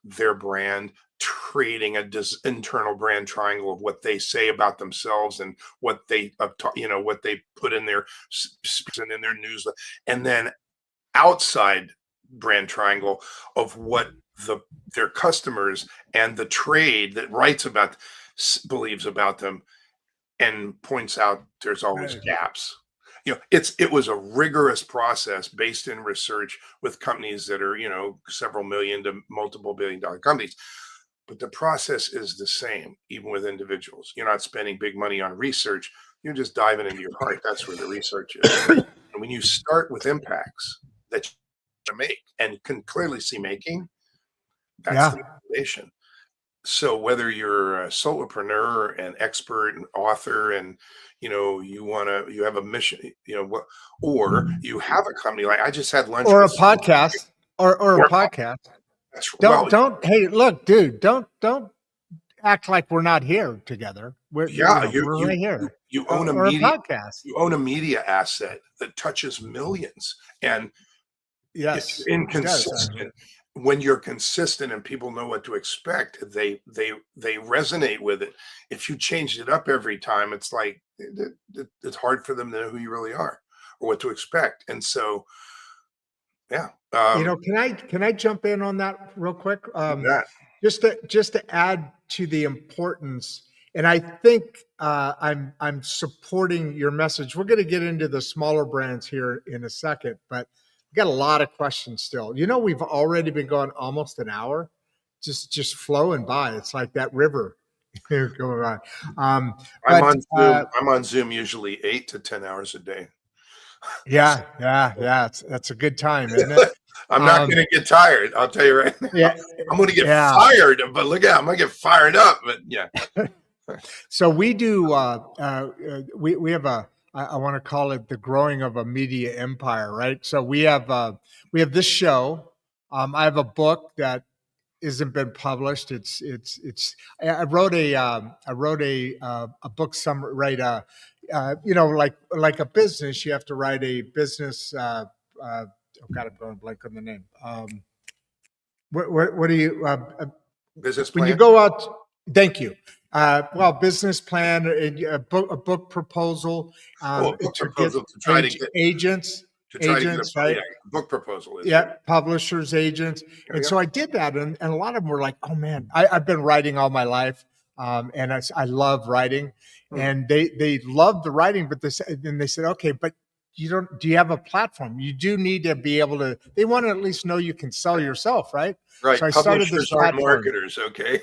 their brand, creating internal brand triangle of what they say about themselves and what they what they put in their and in their newsletter, and then outside brand triangle of what their customers and the trade that writes about believes about them, and points out there's always gaps. It was a rigorous process based in research with companies that are several million to multiple $billion companies. But the process is the same even with individuals. You're not spending big money on research, you're just diving into your heart. That's where the research is. And when you start with impacts that you make and can clearly see making, that's the motivation. So whether you're a solopreneur, an expert, an author, and you have a mission, or you have a company, like I just had lunch or a with podcast or a podcast. Don't hey, look, dude, don't act like we're not here together. We're right here. You own a podcast. You own a media asset that touches millions, and yes, it's inconsistent. When you're consistent and people know what to expect, they resonate with it. If you change it up every time, it's like it's hard for them to know who you really are or what to expect. And so, yeah. Can I jump in on that real quick? Just to add to the importance, and I think I'm supporting your message. We're going to get into the smaller brands here in a second, but we've got a lot of questions still. We've already been going almost an hour, just flowing by. It's like that river going on. I'm on Zoom usually 8 to 10 hours a day. Yeah. That's a good time, isn't it? I'm not going to get tired. I'll tell you right now. Yeah, I'm going to get fired, but look out, I'm going to get fired up. But yeah. So we do. We have I want to call it the growing of a media empire, right? So we have this show. I have a book that isn't been published. I wrote a book summary, right? Like a business, you have to write a business. Oh God, I'm going blank on the name. What do you business plan? When you go out? Thank you. Business plan, a book proposal. To try to get agents. Right? Yeah, book proposal. Publishers, agents. And so I did that, and a lot of them were like, "Oh man, I've been writing all my life, and I love writing." And they loved the writing, but they said, "Okay, but do you have a platform? You do need to be able to." They want to at least know you can sell yourself, right? Right. So I started this platform. Marketers, okay.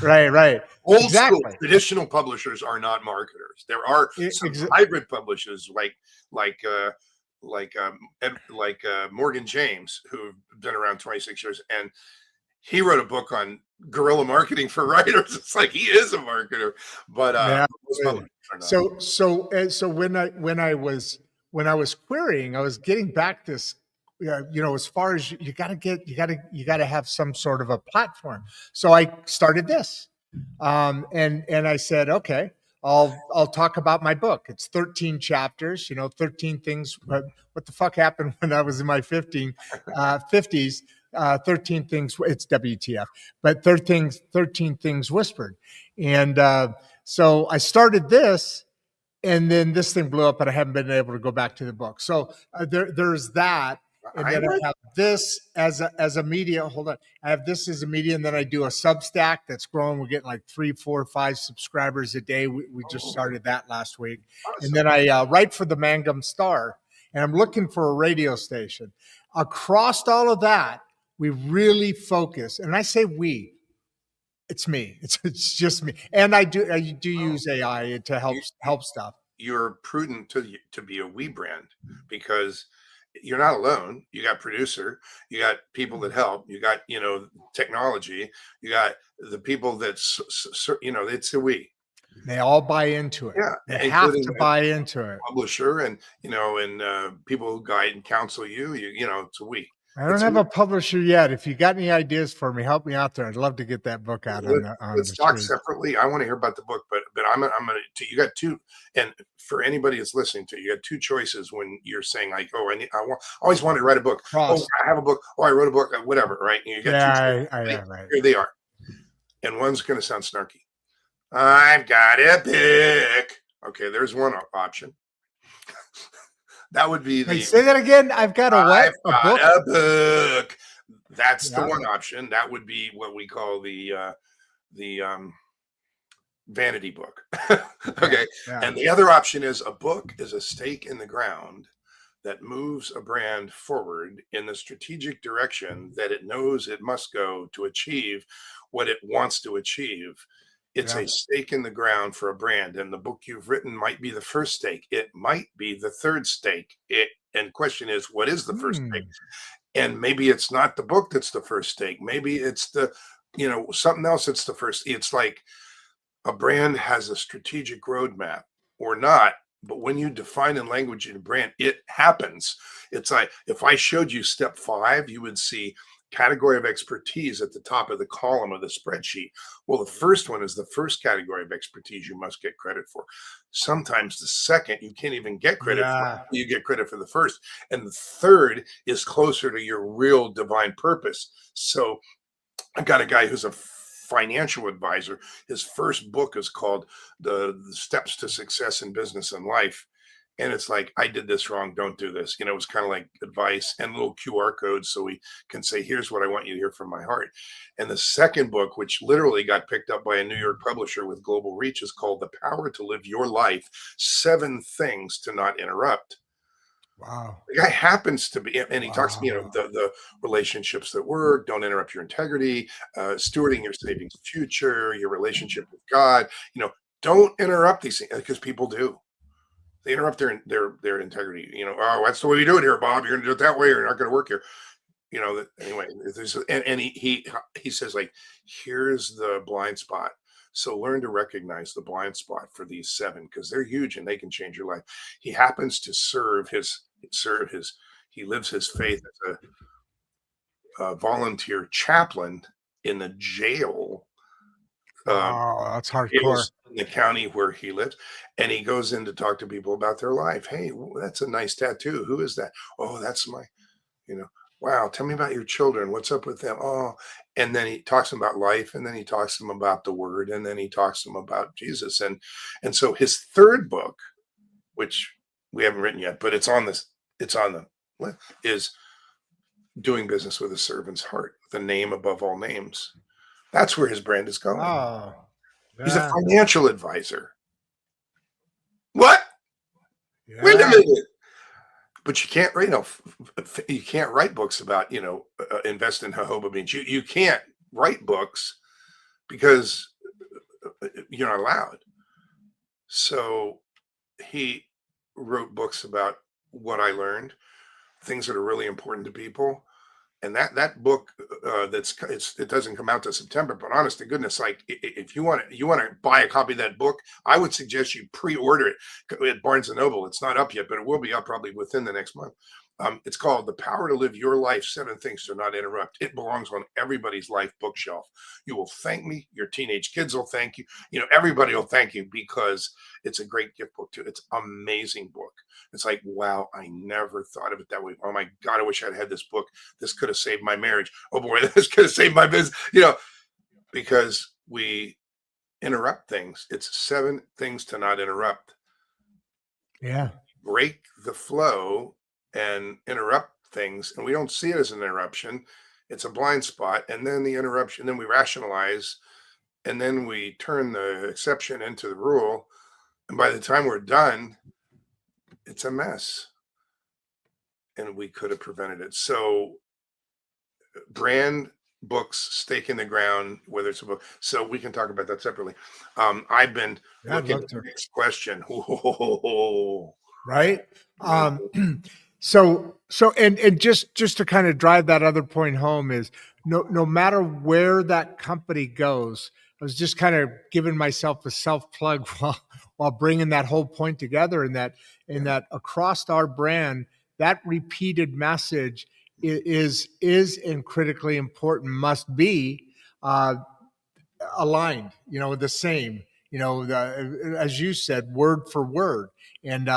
Right. Old school traditional publishers are not marketers. There are some hybrid publishers like Morgan James, who've been around 26 years, and he wrote a book on guerrilla marketing for writers. It's like he is a marketer, but so when I was querying, I was getting back this. As far as you got to have some sort of a platform. So I started this, and I said, okay, I'll talk about my book. It's 13 chapters. 13 things. What the fuck happened when I was in my 50s? 13 things. It's WTF, but 13 things whispered. And so I started this, and then this thing blew up, and I haven't been able to go back to the book. So there's that. And then I have this as a media. Hold on. I have this as a media, and then I do a Substack that's growing. We're getting like 3, 4, 5 subscribers a day. We just started that last week. Awesome. And then I write for the Mangum Star, and I'm looking for a radio station. Across all of that, we really focus, and I say we. It's me. It's just me, and I do use AI to help stuff. You're prudent to be a we brand, because you're not alone. You got producer, you got people that help, you got, technology, you got the people that's, it's a we. They all buy into it. Yeah, they have to buy into it. Publisher and people who guide and counsel you. It's a we. I don't have a publisher yet. If you got any ideas for me, help me out there. I'd love to get that book out. Let's talk separately. I want to hear about the book, but I'm gonna. You got two, and for anybody that's listening to you, got two choices when you're saying like, oh, I always wanted to write a book. Oh, I have a book. Oh, I wrote a book. Whatever, right? And you got two. Right. Here they are, and one's going to sound snarky. I've got a pick. Okay, there's one option. That would be the. Say that again. I've got a what? A book. That's the one option. That would be what we call the vanity book. Okay. Yeah. And the other option is a book is a stake in the ground that moves a brand forward in the strategic direction that it knows it must go to achieve what it wants to achieve. It's a stake in the ground for a brand, and the book you've written might be the first stake. It might be the third stake. And question is, what is the first stake? And maybe it's not the book that's the first stake. Maybe it's the, something else that's the first. It's like a brand has a strategic roadmap or not. But when you define in language in a brand, it happens. It's like if I showed you step 5, you would see category of expertise at the top of the column of the spreadsheet. Well, the first one is the first category of expertise you must get credit for. Sometimes the second you can't even get credit for. You get credit for the first. And the third is closer to your real divine purpose. So I got a guy who's a financial advisor. His first book is called the Steps to Success in Business and Life. And it's like, I did this wrong. Don't do this. It was kind of like advice and little QR codes. So we can say, here's what I want you to hear from my heart. And the second book, which literally got picked up by a New York publisher with global reach, is called The Power to Live Your Life, 7 Things to Not Interrupt. Wow. The guy happens to be, and he talks to me, the relationships that work, don't interrupt your integrity, stewarding your savings future, your relationship with God, don't interrupt these things, because people do. They interrupt their integrity. Oh, that's the way we do it here, Bob. You're going to do it that way, or you're not going to work here. Anyway. And he says, like, here's the blind spot. So learn to recognize the blind spot for these 7, because they're huge and they can change your life. He happens to he lives his faith as a volunteer chaplain in the jail. That's hardcore. In the county where he lives, and he goes in to talk to people about their life. Hey, that's a nice tattoo. Who is that? Oh, that's my, wow. Tell me about your children. What's up with them? Oh, and then he talks to them about life, and then he talks to them about the word, and then he talks to them about Jesus. And so his third book, which we haven't written yet, but it's on the list, is Doing Business with a Servant's Heart, the name above all names. That's where his brand is going. Oh, yeah. He's a financial advisor. What? Yeah. Wait a minute. But you can't write, you can't write books about, invest in jojoba beans. You can't write books because you're not allowed. So he wrote books about what I learned, things that are really important to people. And that book, it doesn't come out till September. But honest to goodness, like if you want to buy a copy of that book, I would suggest you pre-order it at Barnes and Noble. It's not up yet, but it will be up probably within the next month. It's called The Power to Live Your Life, 7 Things to Not Interrupt. It belongs on everybody's life bookshelf. You will thank me. Your teenage kids will thank you. Everybody will thank you because it's a great gift book too. It's an amazing book. It's like, wow, I never thought of it that way. Oh my God, I wish I'd had this book. This could have saved my marriage. Oh boy, this could have saved my business, because we interrupt things. It's 7 things to not interrupt. Yeah. Break the flow and interrupt things, and we don't see it as an interruption. It's a blind spot, and then the interruption, then we rationalize, and then we turn the exception into the rule, and by the time we're done, it's a mess, and we could have prevented it. So brand books, stake in the ground, whether it's a book, so we can talk about that separately. I've been Yeah, I'd looking love at to. the next question. Oh, Right. And just to kind of drive that other point home is no matter where that company goes, I was just kind of giving myself a self plug while bringing that whole point together, and that across our brand, that repeated message is and critically important, must be aligned, the same, as you said, word for word. And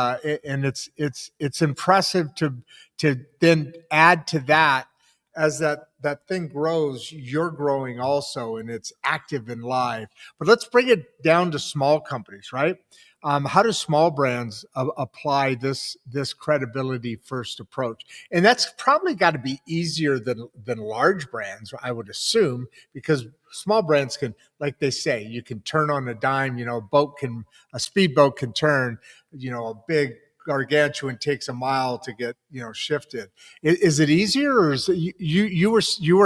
it's impressive to then add to that. As that thing grows, you're growing also, and it's active and live. But let's bring it down to small companies, right? How do small brands apply this credibility first approach? And that's probably got to be easier than large brands, I would assume, because small brands can, like they say, you can turn on a dime. A speedboat can turn. A big gargantuan takes a mile to get shifted. Is it easier, or is it, you were you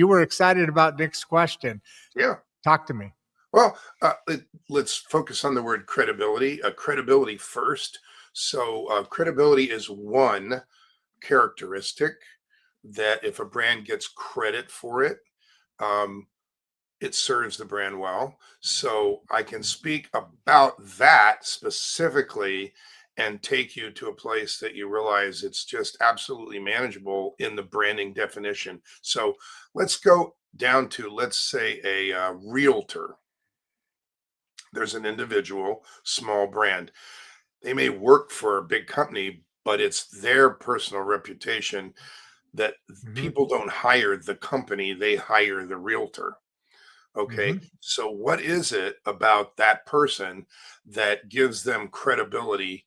were excited about Nick's question? yeah. Talk to me. Well, let's focus on the word credibility. Credibility first. So credibility is one characteristic that if a brand gets credit for it, um, it serves the brand well. So I can speak about that specifically and take you to a place that you realize it's just absolutely manageable in the branding definition. So let's go down to, let's say, a realtor. There's an individual, small brand. They may work for a big company, but it's their personal reputation that Mm-hmm. people don't hire the company, they hire the realtor. Okay. Mm-hmm. So, what is it about that person that gives them credibility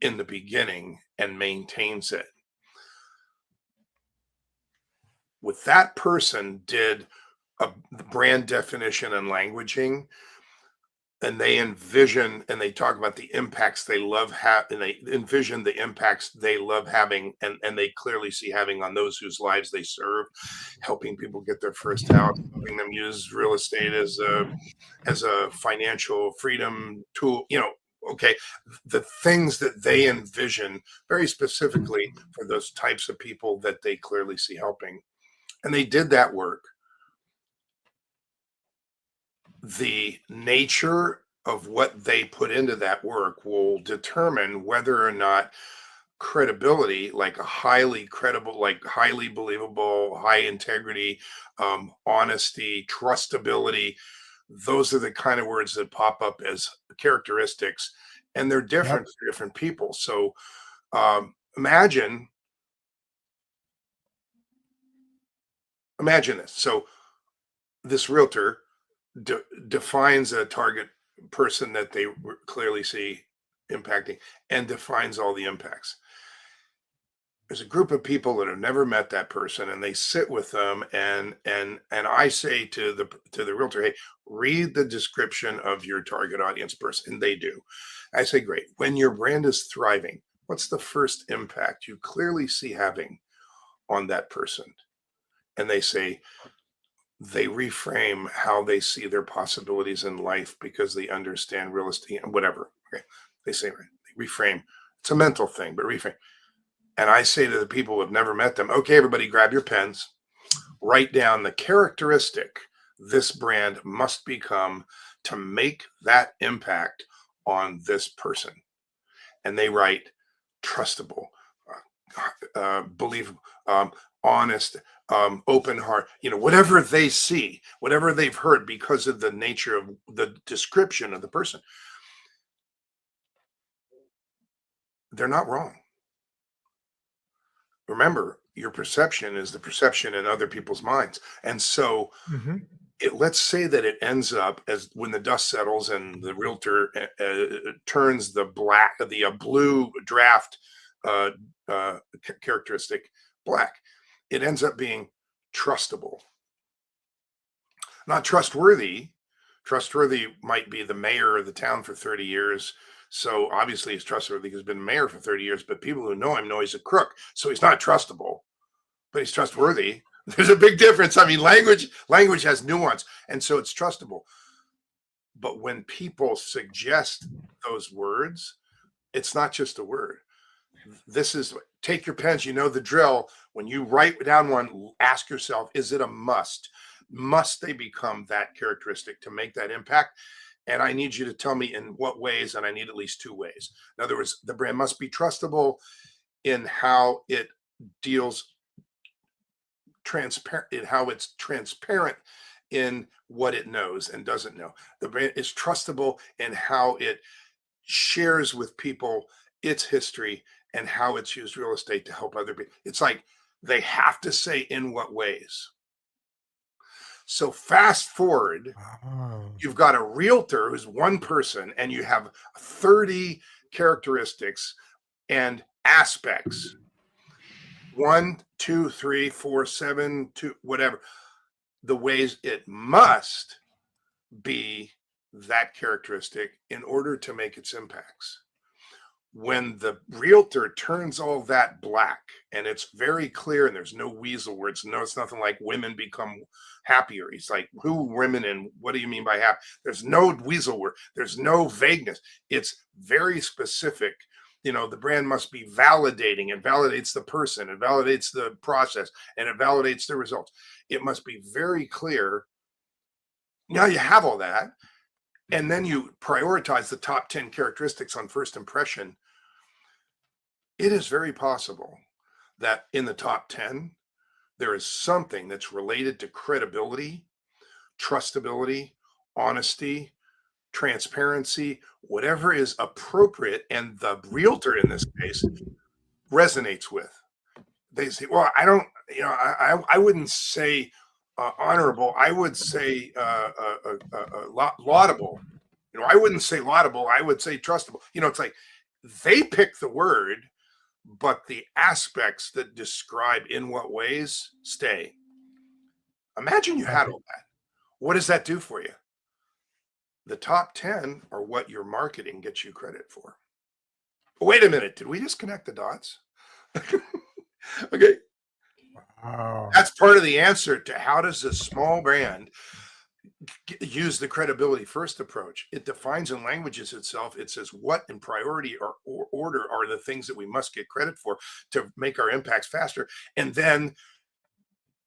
in the beginning and maintains it? With that person, did a brand definition and languaging, and they envision and they talk about the impacts they love and they envision the impacts they love having, and they clearly see having on those whose lives they serve, helping people get their first house, helping them use real estate as a financial freedom tool, okay, the things that they envision very specifically for those types of people that they clearly see helping, and they did that work. The nature of what they put into that work will determine whether or not credibility, like a highly credible, like highly believable, high integrity, honesty, trustability, those are the kind of words that pop up as characteristics, and they're different Yep. for different people. So imagine this. So this realtor defines a target person that they clearly see impacting and defines all the impacts. There's a group of people that have never met that person, and they sit with them, and I say to the realtor, hey, read the description of your target audience person, and they do. I say, great. When your brand is thriving, what's the first impact you clearly see having on that person? And they say, they reframe how they see their possibilities in life because they understand real estate and whatever. Okay. They say, right, they reframe. It's a mental thing, but reframe. And I say to the people who have never met them, okay, everybody grab your pens, write down the characteristic this brand must become to make that impact on this person. And they write trustable, believable, honest, open heart, whatever they see, whatever they've heard because of the nature of the description of the person, they're not wrong. Remember, your perception is the perception in other people's minds. And so Mhm. let's say that it ends up as when the dust settles and the realtor turns the blue draft uh, characteristic black, it ends up being trustable, not trustworthy. Trustworthy might be the mayor of the town for 30 years. So obviously he's trustworthy because he's been mayor for 30 years, but people who know him know he's a crook. So he's not trustable, but he's trustworthy. There's a big difference. I mean, language has nuance, and so it's trustable. But when people suggest those words, it's not just a word. This is, take your pens, you know the drill. When you write down one, ask yourself, is it a must? Must they become that characteristic to make that impact? And I need you to tell me in what ways, and I need at least 2 ways. In other words, the brand must be trustable in how it deals transparent, in how it's transparent in what it knows and doesn't know. The brand is trustable in how it shares with people its history and how it's used real estate to help other people. It's like they have to say in what ways. So fast forward, Oh. you've got a realtor who's one person, and you have 30 characteristics and aspects. 1, 2, 3, 4, 7, 2, whatever. The ways it must be that characteristic in order to make its impacts. When the realtor turns all that black and it's very clear and there's no weasel words, no, it's nothing like women become happier. He's like, who women and what do you mean by happy? There's no weasel word. There's no vagueness. It's very specific. The brand must be validating. It validates the person, it validates the process, and it validates the results. It must be very clear. Now you have all that, and then you prioritize the top 10 characteristics on first impression. It is very possible that in the top 10, there is something that's related to credibility, trustability, honesty, transparency, whatever is appropriate, and the realtor in this case resonates with. They say, well, I don't, I wouldn't say honorable. I would say laudable. I wouldn't say laudable. I would say trustable. It's like they pick the word, but the aspects that describe in what ways stay. Imagine you had all that. What does that do for you? The top 10 are what your marketing gets you credit for. Wait a minute. Did we just connect the dots? Okay. Wow. That's part of the answer to how does a small brand use the credibility first approach. It defines and languages itself. It says what in priority or order are the things that we must get credit for to make our impacts faster. And then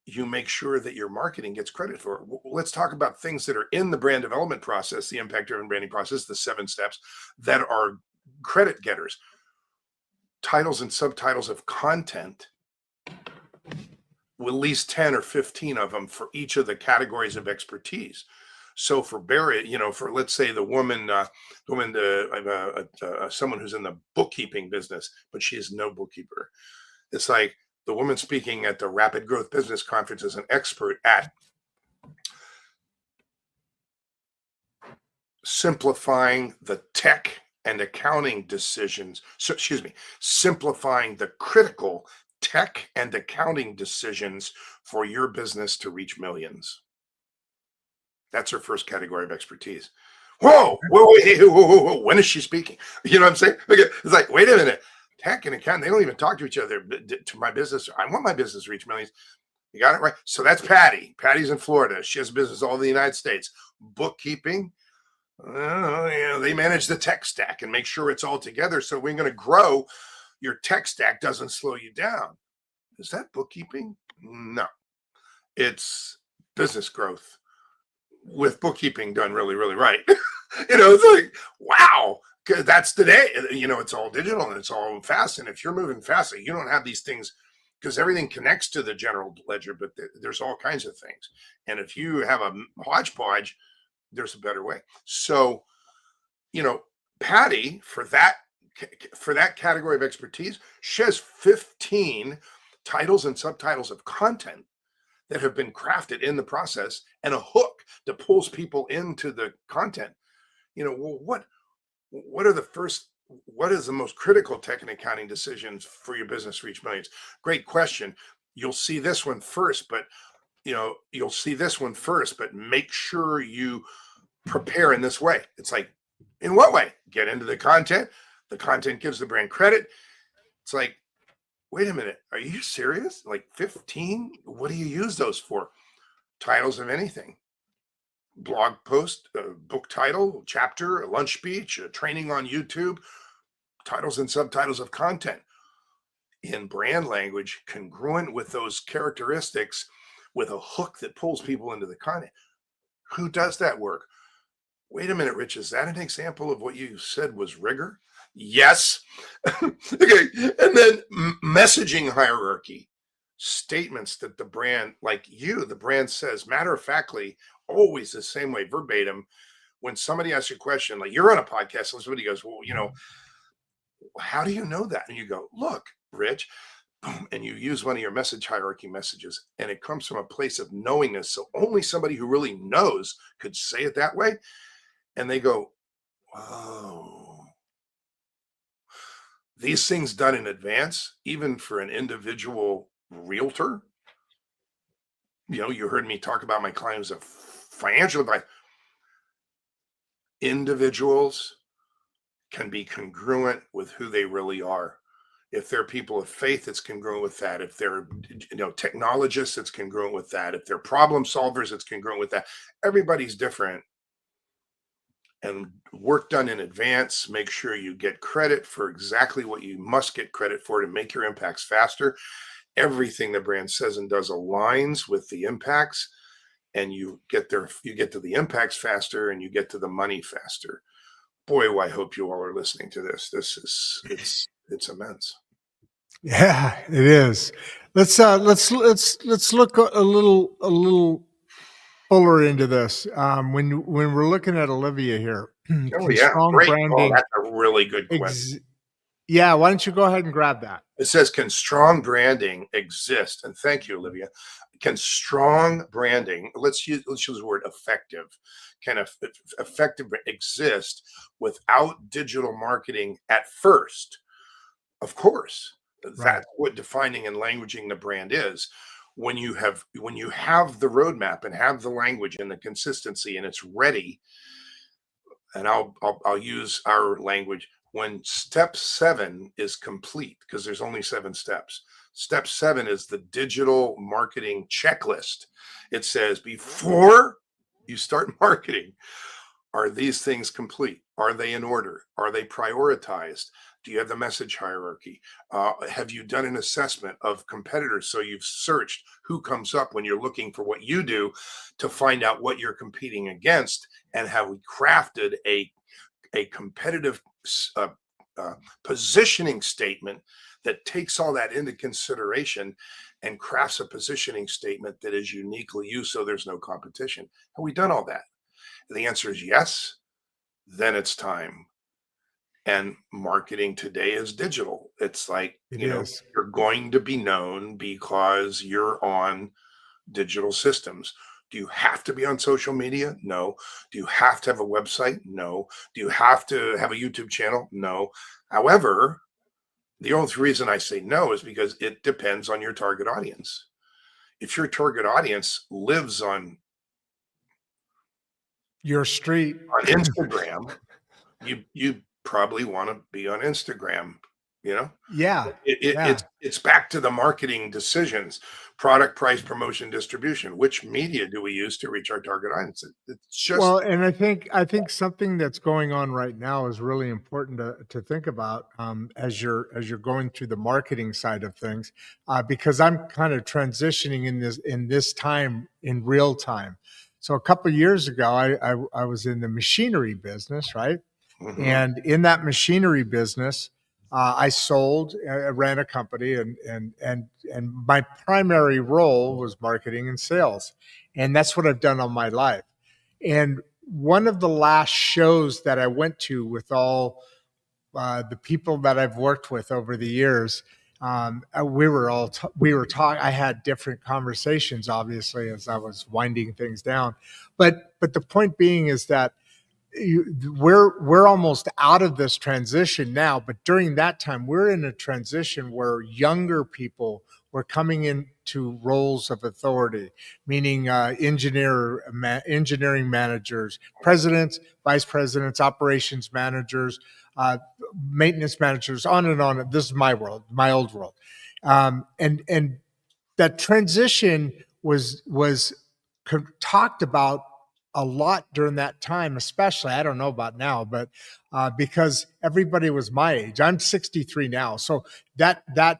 you make sure that your marketing gets credit for it. Let's talk about things that are in the brand development process, the impact driven branding process, the 7 steps that are credit getters. Titles and subtitles of content, with at least 10 or 15 of them for each of the categories of expertise. So for Barry, for let's say the woman, someone who's in the bookkeeping business, but she is no bookkeeper. It's like the woman speaking at the Rapid Growth Business Conference is an expert at simplifying the tech and accounting decisions. Simplifying the critical tech and accounting decisions for your business to reach millions. That's her first category of expertise. Whoa, when is she speaking? You know what I'm saying? It's like, wait a minute. Tech and accounting, they don't even talk to each other. To my business, I want my business to reach millions. You got it right. So that's Patty. Patty's in Florida. She has business all over the United States. Bookkeeping, they manage the tech stack and make sure it's all together. So we're going to grow. Your tech stack doesn't slow you down. Is that bookkeeping? No, it's business growth with bookkeeping done really, really right. It's like, wow, That's the day. It's all digital and it's all fast. And if you're moving fast, you don't have these things because everything connects to the general ledger, but there's all kinds of things. And if you have a hodgepodge, there's a better way. So, Patty, for that category of expertise, she has 15 titles and subtitles of content that have been crafted in the process and a hook that pulls people into the content. What is the most critical tech and accounting decisions for your business to reach millions? Great question. You'll see this one first, but make sure you prepare in this way. It's like, in what way? Get into the content. The content gives the brand credit. It's like, wait a minute, are you serious? Like 15? What do you use those for? Titles of anything. Blog post, book title, chapter, a lunch speech, a training on YouTube, titles and subtitles of content in brand language congruent with those characteristics with a hook that pulls people into the content. Who does that work? Wait a minute, Rich, is that an example of what you said was rigor? Yes. Okay. And then messaging hierarchy, statements that the brand, the brand says matter-of-factly, always the same way, verbatim. When somebody asks you a question, like you're on a podcast and somebody goes, well, how do you know that? And you go, look, Rich, and you use one of your message hierarchy messages, and it comes from a place of knowingness. So only somebody who really knows could say it that way. And they go, whoa. These things done in advance, even for an individual realtor. You heard me talk about my clients of financial advice. Individuals can be congruent with who they really are. If they're people of faith, it's congruent with that. If they're technologists, it's congruent with that. If they're problem solvers, it's congruent with that. Everybody's different. And work done in advance, make sure you get credit for exactly what you must get credit for to make your impacts faster. Everything the brand says and does aligns with the impacts, and you get to the impacts faster and you get to the money faster. Boy, I hope you all are listening to this. It's immense. Yeah, it is. Let's look a little fuller into this. When we're looking at Olivia here, Oh yeah, great. branding, that's a really good question. Yeah, why don't you go ahead and grab that? It says, can strong branding exist? And thank you, Olivia. Can strong branding, let's use the word effective, can effective exist without digital marketing at first? Of course. That's what defining and languaging the brand is. When you have the roadmap and have the language and the consistency and it's ready, and I'll use our language, when step 7 is complete, because there's only 7 steps. Step 7 is the digital marketing checklist. It says, before you start marketing, are these things complete? Are they in order? Are they prioritized? Do you have the message hierarchy? Have you done an assessment of competitors? So you've searched who comes up when you're looking for what you do to find out what you're competing against, and have we crafted a competitive positioning statement that takes all that into consideration and crafts a positioning statement that is uniquely you, so there's no competition. Have we done all that? The answer is yes. Then it's time. And marketing today is digital. It's like, you're going to be known because you're on digital systems. Do you have to be on social media? No. Do you have to have a website? No. Do you have to have a YouTube channel? No. However, the only reason I say no is because it depends on your target audience. If your target audience lives on your street, on Instagram, you probably want to be on Instagram. Yeah. It's back to the marketing decisions: product, price, promotion, distribution. Which media do we use to reach our target audience? It's just and I think something that's going on right now is really important to think about as you're going through the marketing side of things, because I'm kind of transitioning in this time in real time. So a couple of years ago, I was in the machinery business, right? Mhm. And in that machinery business, I ran a company, and my primary role was marketing and sales, and that's what I've done all my life. And one of the last shows that I went to with all the people that I've worked with over the years, we were talking. I had different conversations, obviously, as I was winding things down. But the point being is that we're almost out of this transition now, but during that time we're in a transition where younger people were coming into roles of authority, meaning engineering managers, presidents, vice presidents, operations managers, uh, maintenance managers, on and on. This is my world, my old world. And that transition was talked about a lot during that time, especially. I don't know about now, but because everybody was my age. I'm 63 now, so the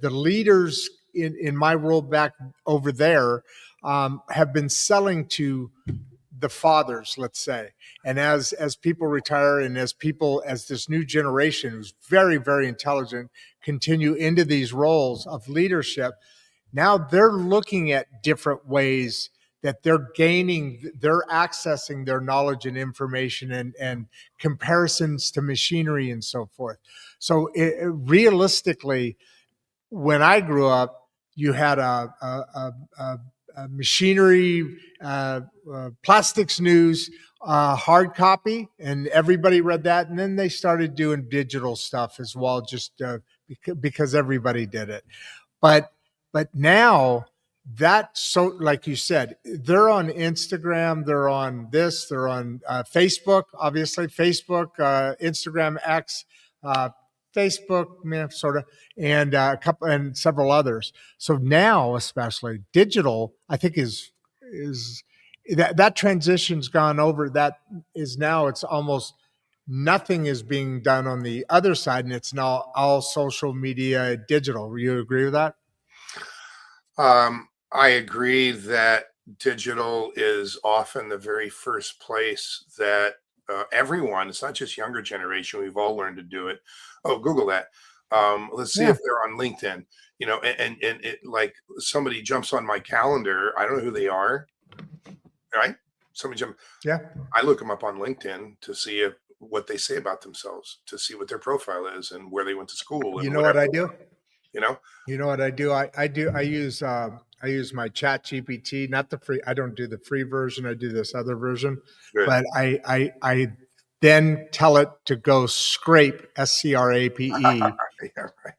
leaders in my world back over there have been selling to the fathers, let's say. And as people retire, and as this new generation who's very, very intelligent continue into these roles of leadership, now they're looking at different ways that they're accessing their knowledge and information, and comparisons to machinery and so forth. So realistically, when I grew up, you had a machinery, plastics news, hard copy, and everybody read that. And then they started doing digital stuff as well, just because everybody did it. But but now that, so like you said, they're on Instagram, they're on this, they're on Facebook, obviously Facebook, Instagram, X, uh, Facebook, sort of, and a couple and several others. So now, especially digital, I think is that transition's gone over. That is now, it's almost nothing is being done on the other side, and it's now all social media, digital. You agree with that? I agree that digital is often the very first place that everyone, it's not just younger generation, we've all learned to do it. Oh, Google that. Let's see Yeah. if they're on LinkedIn, and it, like, somebody jumps on my calendar. I don't know who they are, right? Somebody jump. Yeah. I look them up on LinkedIn to see what they say about themselves, to see what their profile is and where they went to school You and know what whatever, I do? you know. You know what I do? I use my Chat GPT, not the free. I don't do the free version. I do this other version, Good. but I then tell it to go scrape, SCRAPE, Yeah, right.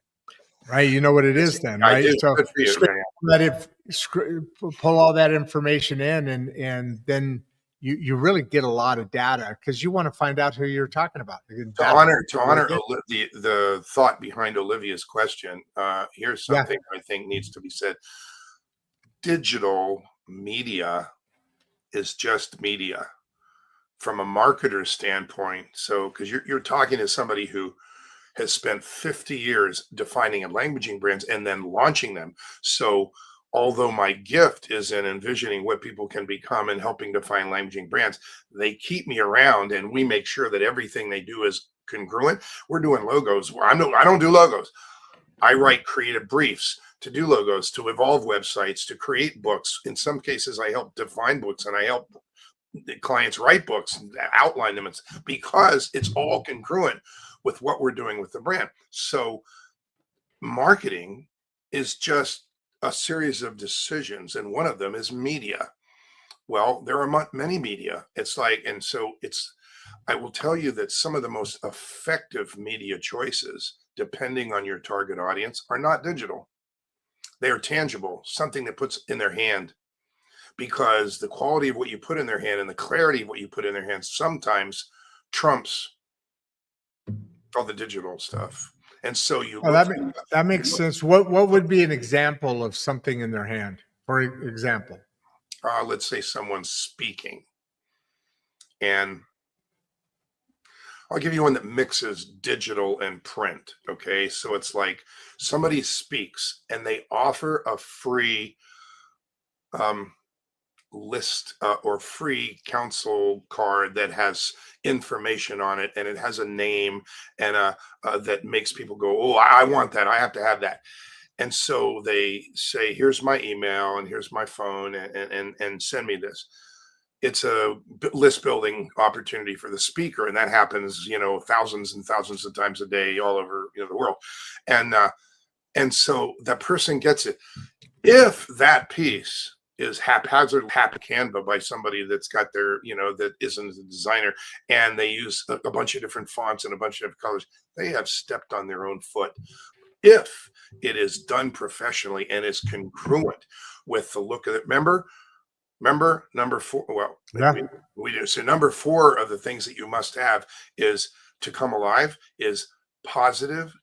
right? You know what it Yes, is then, I right? do. So Good for you. scrape Yeah, yeah. let it pull all that information in, and then you really get a lot of data because you want to find out who you're talking about. To Data honor to really honor good. the thought behind Olivia's question, here's Yeah. something I think needs to be said. Digital media is just media from a marketer's standpoint. So, because you're talking to somebody who has spent 50 years defining and languaging brands and then launching them. So, although my gift is in envisioning what people can become and helping define languaging brands, they keep me around and we make sure that everything they do is congruent. We're doing logos. I don't do logos. I write creative briefs to do logos, to evolve websites, to create books. In some cases, I help define books and I help the clients write books and outline them. It's because it's all congruent with what we're doing with the brand. So marketing is just a series of decisions, and one of them is media. Well, there are many media. It's like, and so it's, I will tell you that some of the most effective media choices, depending on your target audience, are not digital. They are tangible, something that puts in their hand, because the quality of what you put in their hand and the clarity of what you put in their hands sometimes trumps all the digital stuff. And so you Oh, look, that makes sense. What would be an example of something in their hand? For example. let's say someone's speaking, and I'll give you one that mixes digital and print. Okay. So it's like somebody speaks and they offer a free um, list or free counsel card that has information on it, and it has a name and that makes people go, oh, I want that. I have to have that. And so they say, here's my email and here's my phone, and send me this. It's a list building opportunity for the speaker, and that happens, thousands and thousands of times a day all over the world. And so that person gets it. If that piece is haphazard Canva by somebody that's got their, that isn't a designer, and they use a bunch of different fonts and a bunch of different colors, they have stepped on their own foot. If it is done professionally and is congruent with the look of it. Remember number 4. Well, Yeah. we do. So number 4 of the things that you must have is to come alive is positive,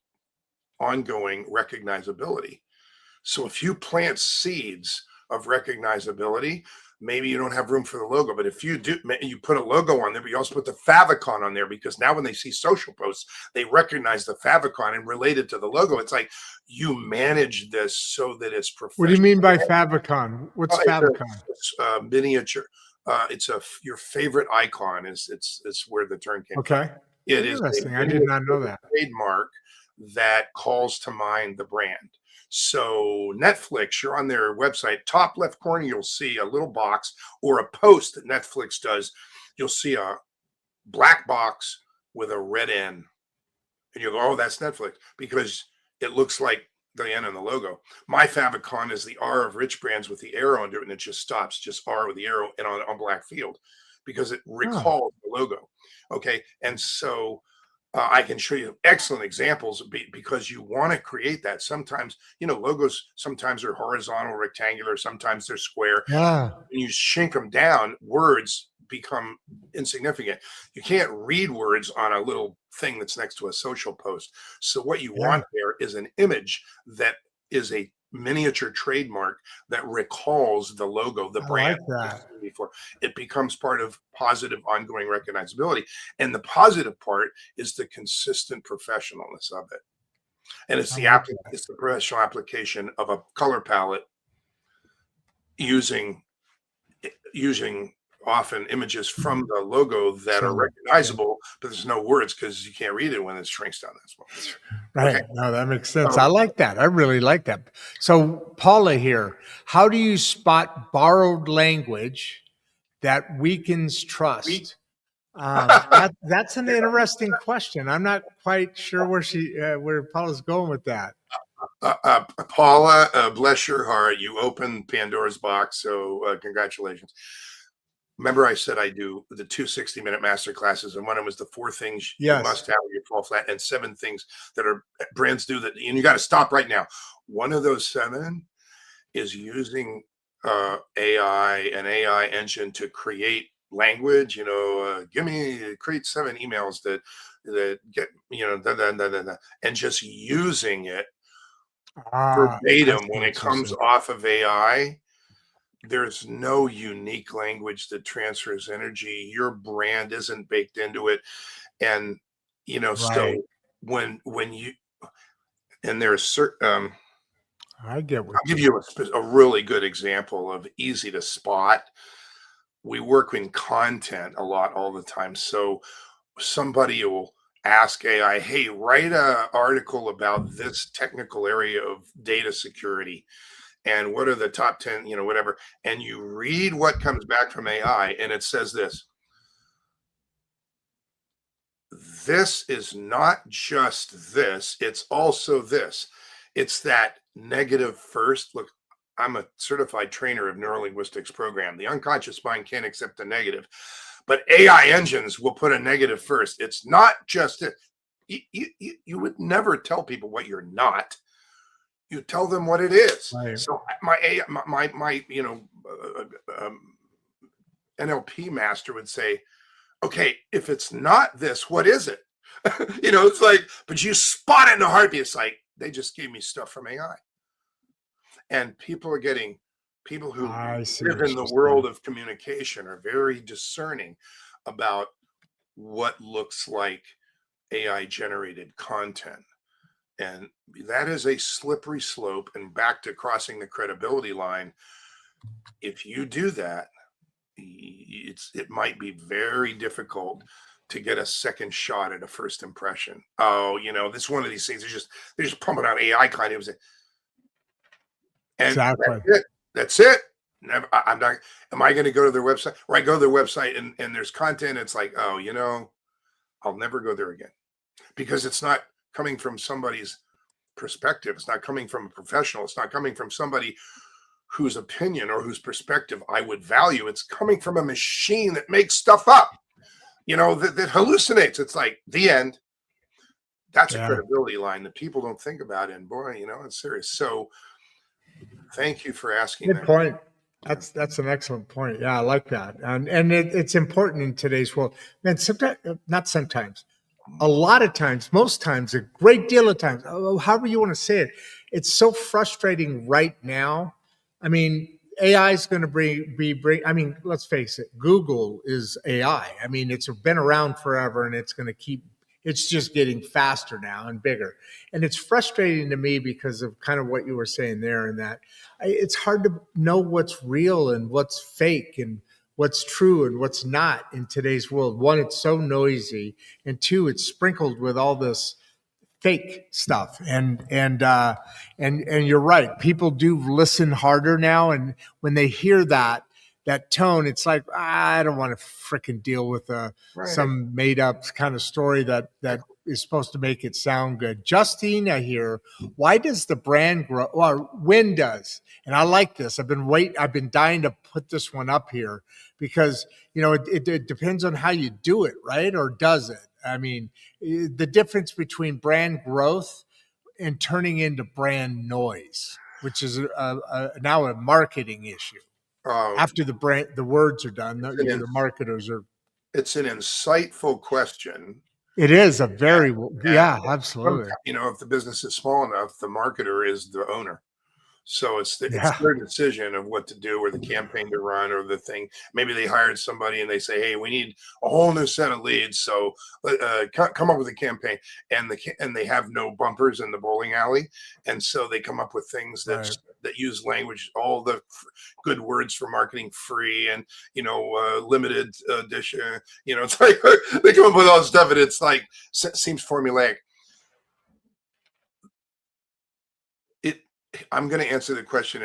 ongoing recognizability. So if you plant seeds of recognizability, maybe you don't have room for the logo, but if you do, you put a logo on there, but you also put the favicon on there, because now when they see social posts, they recognize the favicon and relate it to the logo. It's like you manage this so that it's professional. What do you mean by favicon? What's favicon? It's a miniature. It's your favorite icon. It's where the term came from. Okay. It is Interesting. I did not know that. Trademark that calls to mind the brand. So Netflix, you're on their website, top left corner, you'll see a little box or a post that Netflix does. You'll see a black box with a red N. And you'll go, oh, that's Netflix, because it looks like the N in the logo. My favicon is the R of Rich Brands with the arrow under it, and it just stops, just R with the arrow and on black field, because it recalls the logo. Okay. And so I can show you excellent examples because you want to create that. Sometimes, logos sometimes are horizontal, rectangular, sometimes they're square. Yeah. When you shrink them down, words become insignificant. You can't read words on a little thing that's next to a social post. So what you want there is an image that is a miniature trademark that recalls the logo, the brand. Like that. Before it becomes part of positive, ongoing recognizability. And the positive part is the consistent professionalness of it. And it's it's the professional application of a color palette using often images from the logo that are recognizable, but there's no words because you can't read it when it shrinks down that small. Right. Okay. No, that makes sense. I like that. I really like that. So Paula here, how do you spot borrowed language that weakens trust? That's an interesting question. I'm not quite sure where Paula's going with that. Paula, bless your heart, you opened Pandora's box. So congratulations. Remember I said I do the 2 60-minute master classes, and one of them was the 4 things you must have when you fall flat, and 7 things that are brands do that, and you got to stop right now. One of those 7 is using AI, an AI engine to create language. Create 7 emails that get, and just using it verbatim when it comes off of AI. There's no unique language that transfers energy. Your brand isn't baked into it. And, so when you, and there's certain, I get what I'll give you a really good example of easy to spot. We work in content a lot all the time. So somebody will ask AI, hey, write an article about this technical area of data security. And what are the top 10, whatever. And you read what comes back from AI, and it says this. This is not just this, it's also this. It's that negative first. Look, I'm a certified trainer of neurolinguistics program. The unconscious mind can't accept the negative, but AI engines will put a negative first. It's not just it. You would never tell people what you're not. You tell them what it is. Right. So my NLP master would say, okay, if it's not this, what is it? It's like, but you spot it in a heartbeat. It's like, they just gave me stuff from AI. And people who live in the world of communication are very discerning about what looks like AI generated content. And that is a slippery slope. And back to crossing the credibility line, if you do that, it might be very difficult to get a second shot at a first impression. Oh, this is one of these things. They're just pumping out AI content, and Exactly. that's it. That's it. Never, I'm not. Am I going to go to their website? Or I go to their website and there's content. It's like, oh, I'll never go there again because it's not coming from somebody's perspective. It's not coming from a professional. It's not coming from somebody whose opinion or whose perspective I would value. It's coming from a machine that makes stuff up, that hallucinates. It's like the end. That's a Yeah. credibility line that people don't think about. And boy, it's serious. So thank you for asking Good that. point. That's an excellent point. Yeah, I like that. And it's important in today's world. Man, sometimes, not sometimes, a lot of times, most times, a great deal of times, however you want to say it, it's so frustrating right now. I mean, AI is going to bring. I mean, let's face it, Google is AI. I mean, it's been around forever, and it's going to keep. It's just getting faster now and bigger, and it's frustrating to me because of kind of what you were saying there, and that it's hard to know what's real and what's fake and what's true and what's not in today's world. One, it's so noisy, and two, it's sprinkled with all this fake stuff. And you're right. People do listen harder now, and when they hear that tone, it's like, I don't want to freaking deal with Right. some made up kind of story that is supposed to make it sound good. Justina here, why does the brand grow? Well, when does? And I like this. I've been dying to put this one up here because it depends on how you do it, right? Or does it? I mean, the difference between brand growth and turning into brand noise, which is now a marketing issue. After the words are done, the marketers are. It's an insightful question. It is a very, yeah, absolutely. If the business is small enough, the marketer is the owner. So it's their decision of what to do or the campaign to run or the thing. Maybe they hired somebody and they say, hey, we need a whole new set of leads. So come up with a campaign, and they have no bumpers in the bowling alley. And so they come up with things that use language, all the good words for marketing, free and, limited edition, it's like they come up with all this stuff and it's like, seems formulaic. I'm going to answer the question,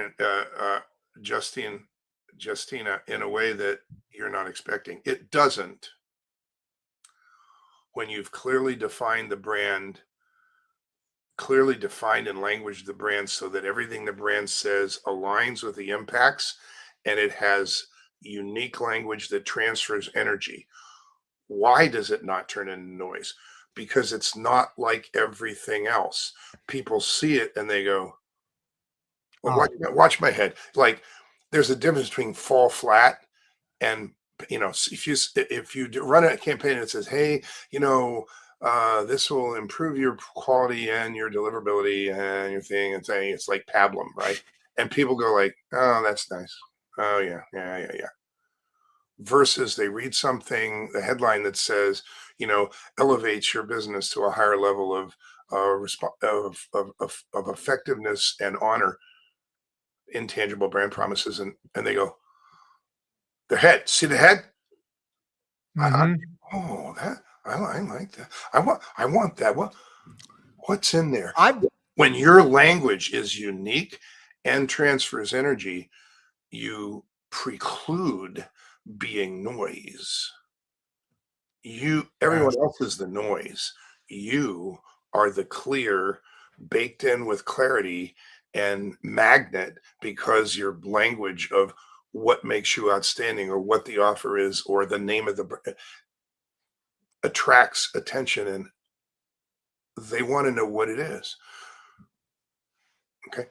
Justina, in a way that you're not expecting. It doesn't. When you've clearly defined the brand, clearly defined in language the brand so that everything the brand says aligns with the impacts, and it has unique language that transfers energy. Why does it not turn into noise? Because it's not like everything else. People see it and they go, well, watch my head. Like, there's a difference between fall flat and, if you run a campaign that says, hey, this will improve your quality and your deliverability and your thing, and saying it's like pablum, right? And people go like, oh, that's nice. Oh yeah. Versus they read something, the headline that says, elevates your business to a higher level of effectiveness and honor, intangible brand promises, and they go, the head, see the head. Mm-hmm. I like that. I want that. What's in there? When your language is unique and transfers energy, you preclude being noise. Everyone else is the noise. You are the clear, baked in with clarity and magnet, because your language of what makes you outstanding or what the offer is or the name of the brand attracts attention, and they want to know what it is. Okay.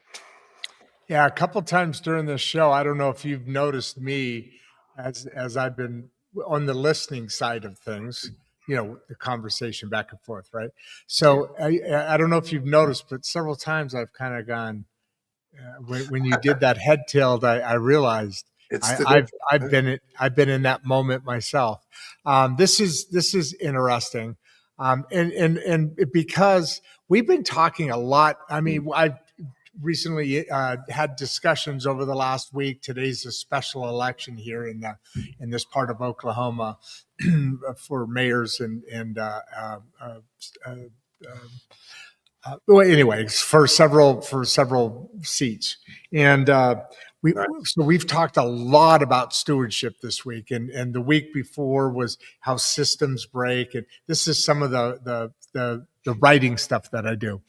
Yeah, a couple times during this show, I don't know if you've noticed me as I've been on the listening side of things, the conversation back and forth, right? So I don't know if you've noticed, but several times I've kind of gone, when you did that head tilt, I realized I've been in that moment myself. This is interesting, and because we've been talking a lot. I mean, recently had discussions over the last week. Today's a special election here in this part of Oklahoma for mayors and well, anyways, for several seats, and Nice. we've talked a lot about stewardship this week, and the week before was how systems break, and this is some of the writing stuff that I do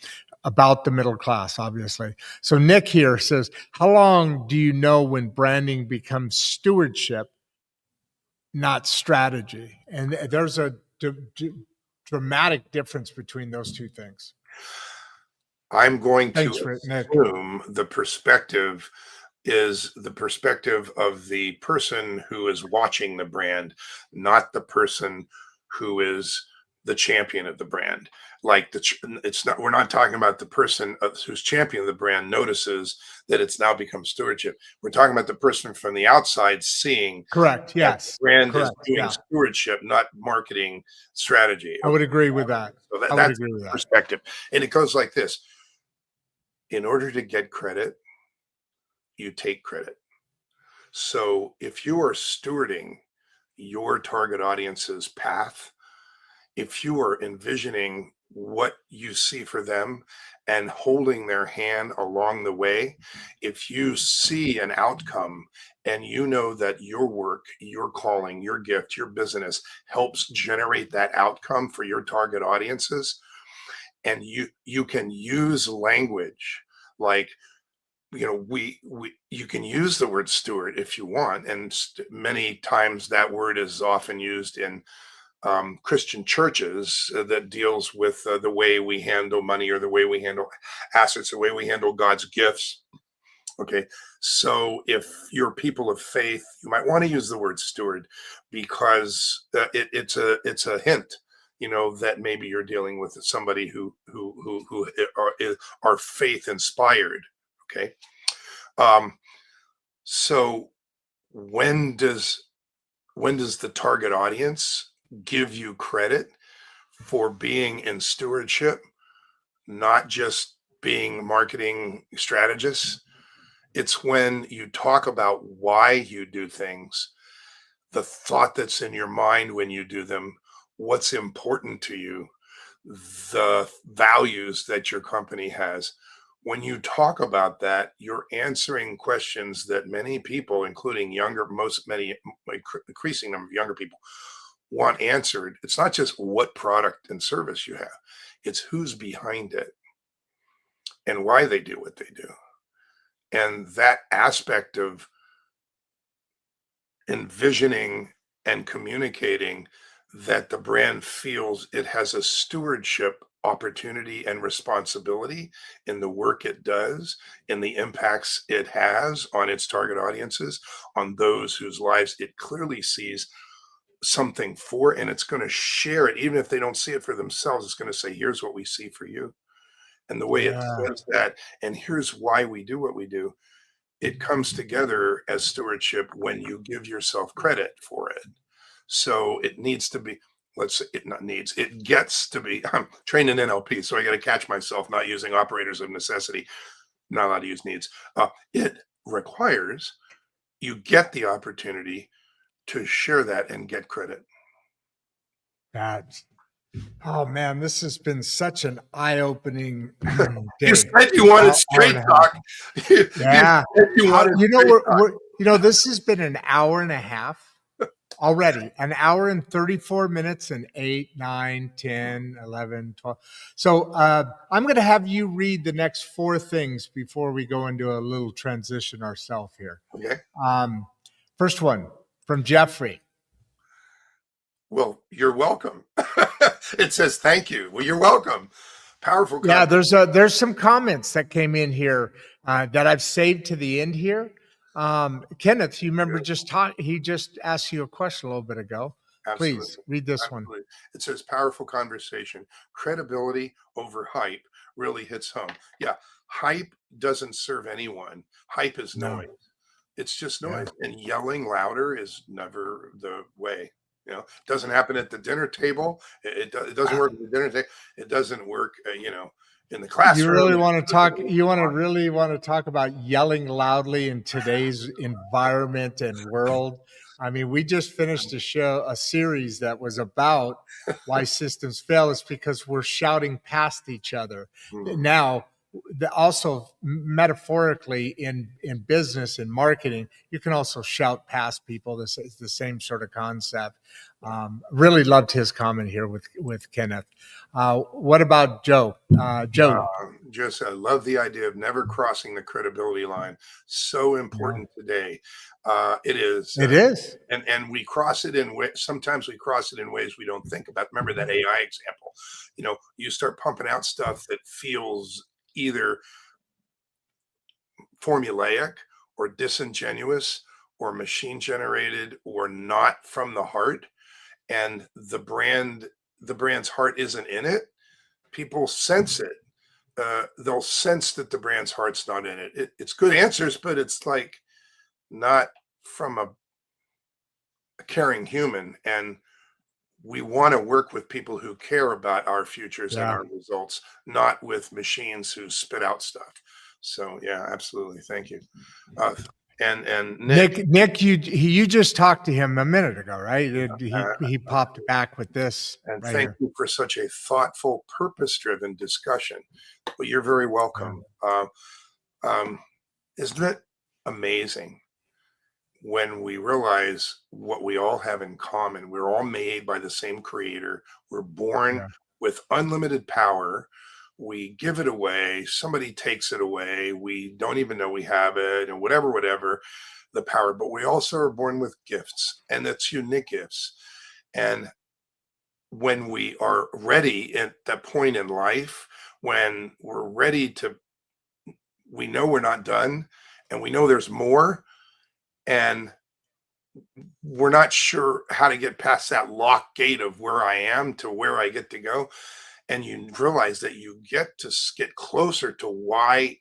about the middle class, obviously. So Nick here says, how long do you know when branding becomes stewardship, not strategy? And there's a dramatic difference between those two things. I'm going to Thanks, Nick. assume the perspective is the perspective of the person who is watching the brand, not the person who is the champion of the brand. Like it's not, we're not talking about the person who's champion of the brand notices that it's now become stewardship. We're talking about the person from the outside seeing. Correct. Yes. The brand Correct. is doing stewardship, not marketing strategy. I would agree with that. So I would that's agree with that. Perspective. And it goes like this. In order to get credit, you take credit. So if you are stewarding your target audience's path, if you are envisioning what you see for them and holding their hand along the way, if you see an outcome and you know that your work, your calling, your gift, your business helps generate that outcome for your target audiences, and you can use language like, you can use the word steward if you want, and many times that word is often used in Christian churches that deals with the way we handle money or the way we handle assets, the way we handle God's gifts. Okay, so if you're people of faith, you might want to use the word steward because it's a hint, that maybe you're dealing with somebody who are faith inspired. Okay, so when does the target audience give you credit for being in stewardship, not just being marketing strategists? It's when you talk about why you do things, the thought that's in your mind when you do them, what's important to you, the values that your company has. When you talk about that, you're answering questions that many people, including increasing number of younger people, want answered. It's not just what product and service you have, it's who's behind it and why they do what they do. And that aspect of envisioning and communicating that the brand feels it has a stewardship opportunity and responsibility in the work it does, in the impacts it has on its target audiences, on those whose lives it clearly sees something for, and it's going to share it. Even if they don't see it for themselves, it's going to say, here's what we see for you. And the way it says that, and here's why we do what we do, it comes together as stewardship when you give yourself credit for it. So it needs to be, it gets to be, I'm trained in NLP, so I got to catch myself not using operators of necessity, not allowed to use needs. It requires you get the opportunity to share that and get credit. Oh man, this has been such an eye-opening day. You said you wanted straight talk. Yeah. This has been an hour and a half already, an hour and 34 minutes and 8, 9, 10, 11, 12. So I'm going to have you read the next 4 things before we go into a little transition ourselves here. Okay. First one from Jeffrey. Well, you're welcome. It says, thank you. Well, you're welcome. Powerful. Yeah, there's some comments that came in here that I've saved to the end here. Kenneth, you remember he just asked you a question a little bit ago. Absolutely. Please read this one. It says, powerful conversation. Credibility over hype really hits home. Yeah, hype doesn't serve anyone. Hype is noise. It's just noise. Yeah. And yelling louder is never the way. It doesn't happen at the dinner table. It doesn't work at the dinner table. It doesn't work, in the You classroom. really want to talk, really want to talk about yelling loudly in today's environment and world. I mean, we just finished a series that was about why systems fail. It's because we're shouting past each other. Mhm. Now, also metaphorically in business and marketing, you can also shout past people. This is the same sort of concept. Really loved his comment here with Kenneth. What about Joe? Joe, Just I love the idea of never crossing the credibility line. So yeah, important today. It is. it is. And we cross it in ways. Sometimes we cross it in ways we don't think about. Remember that AI example? You start pumping out stuff that feels either formulaic or disingenuous or machine generated or not from the heart, and the brand's heart isn't in it. People sense it. They'll sense that the brand's heart's not in it. It's good answers, but it's like not from a caring human. And we want to work with people who care about our futures and Yeah. our results, not with machines who spit out stuff. So yeah, absolutely. Thank you. And Nick, Nick, you just talked to him a minute ago, right? uh, He popped back with this and right thank here. you for such a thoughtful, purpose-driven discussion. Well, you're very Yeah. welcome. Um, isn't it amazing when we realize what we all have in common? We're all made by the same creator. We're born Yeah. with unlimited power. We give it away. Somebody takes it away. We don't even know we have it, and whatever the power. But we also are born with gifts, and that's unique gifts. And when we are ready at that point in life, when we're ready to, we know we're not done, and we know there's more, and we're not sure how to get past that locked gate of where I am to where I get to go. And you realize that you get to get closer to why,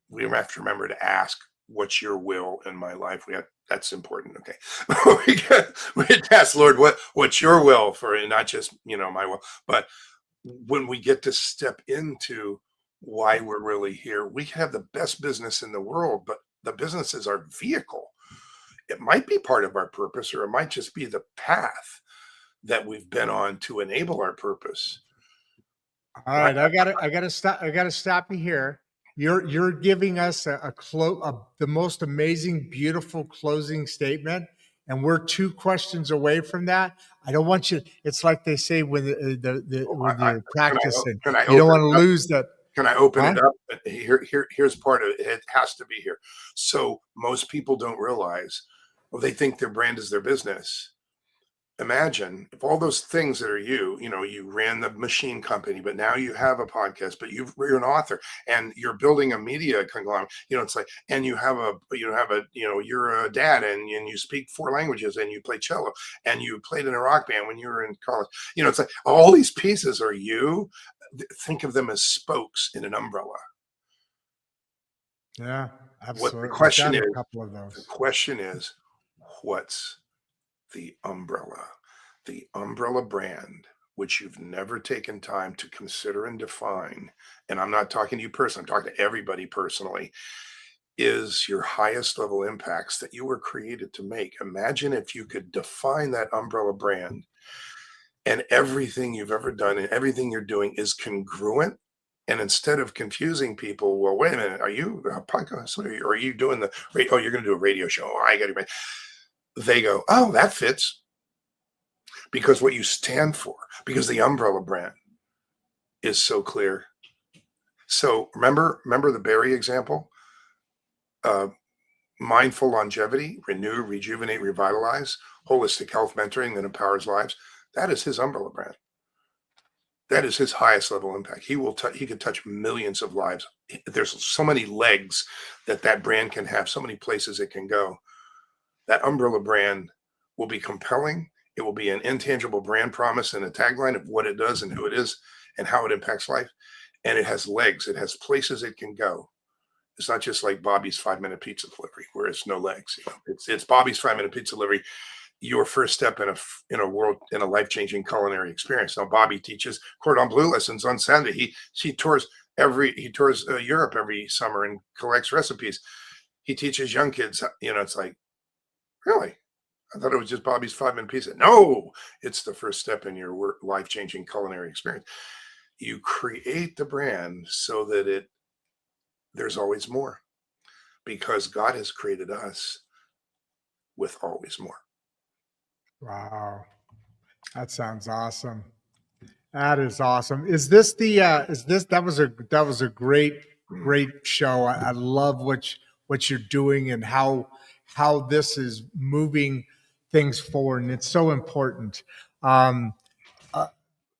we have to remember to ask, what's your will in my life? That's important. Okay. we get to ask, Lord, what's your will for it? Not just, my will, but when we get to step into why we're really here, we can have the best business in the world, but the business is our vehicle. It might be part of our purpose, or it might just be the path that we've been on to enable our purpose. All right, I gotta stop you here. You're giving us the most amazing, beautiful closing statement, and we're two questions away from that. I don't want you. It's like they say when when you're Can I, practicing, can I you don't open want to it up? lose that. Can I open Huh? it up? Here's part of it. It has to be here. So most people don't realize, well, they think their brand is their business. Imagine if all those things that are you ran the machine company, but now you have a podcast, but you're an author and you're building a media conglomerate. It's like, and you're a dad and you speak 4 languages and you play cello and you played in a rock band when you were in college. It's like all these pieces are you. Think of them as spokes in an umbrella. Yeah, What the absolutely. I've question got a is, couple of the those. question is, what's the umbrella? The umbrella brand, which you've never taken time to consider and define, and I'm not talking to you personally, I'm talking to everybody personally, is your highest level impacts that you were created to make. Imagine if you could define that umbrella brand and everything you've ever done and everything you're doing is congruent. And instead of confusing people, well, wait a minute, are you a podcast? Or are you doing oh, you're going to do a radio show? Oh, I got to. They go, oh, that fits because what you stand for, because the umbrella brand is so clear. So remember the Barry example, mindful longevity, renew, rejuvenate, revitalize, holistic health mentoring that empowers lives. That is his umbrella brand. That is his highest level impact. He could touch millions of lives. There's so many legs that brand can have, so many places it can go. That umbrella brand will be compelling. It will be an intangible brand promise and a tagline of what it does and who it is and how it impacts life. And it has legs. It has places it can go. It's not just like Bobby's 5-minute pizza delivery where it's no legs. It's Bobby's 5-minute pizza delivery your first step in a life-changing culinary experience. Now, Bobby teaches cordon bleu lessons on Sunday. He tours Europe every summer and collects recipes. He teaches young kids. It's like, really? I thought it was just Bobby's 5-minute pizza. No, it's the first step in your life-changing culinary experience. You create the brand so that there's always more, because God has created us with always more. Wow. That sounds awesome. That is awesome. Is this that was a great show. I love what you're doing and how this is moving things forward, and it's so important. Um,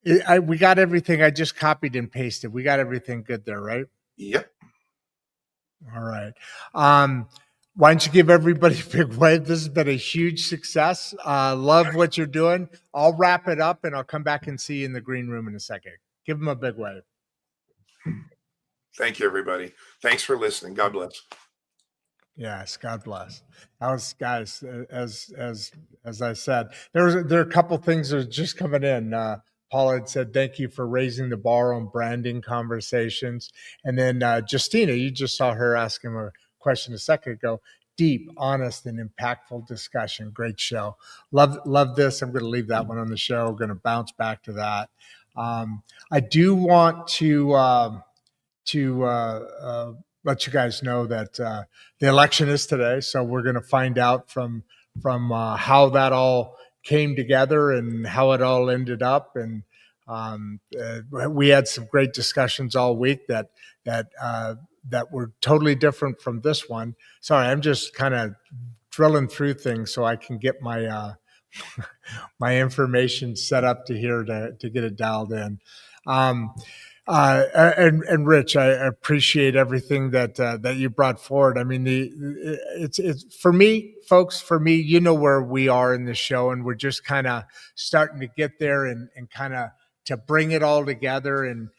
we got everything. I just copied and pasted. We got everything good there, right? Yep. All right. Why don't you give everybody a big wave? This has been a huge success. Love what you're doing. I'll wrap it up and I'll come back and see you in the green room in a second. Give them a big wave. Thank you, everybody. Thanks for listening. God bless. Yes, God bless. That was, guys, as I said, there are a couple things that are just coming in. Paula had said, thank you for raising the bar on branding conversations. And then Justina, you just saw her ask him a question a second ago. Deep, honest, and impactful discussion. Great show. Love this. I'm going to leave that one on the show. We're going to bounce back to that. I do want to let you guys know that the election is today. So we're going to find out from how that all came together and how it all ended up. And we had some great discussions all week that were totally different from this one. Sorry, I'm just kind of drilling through things so I can get my my information set up to here to get it dialed in. And Rich, I appreciate everything that you brought forward. I mean, it's for me, folks. For me, you know where we are in the show, and we're just kind of starting to get there and kind of to bring it all together. And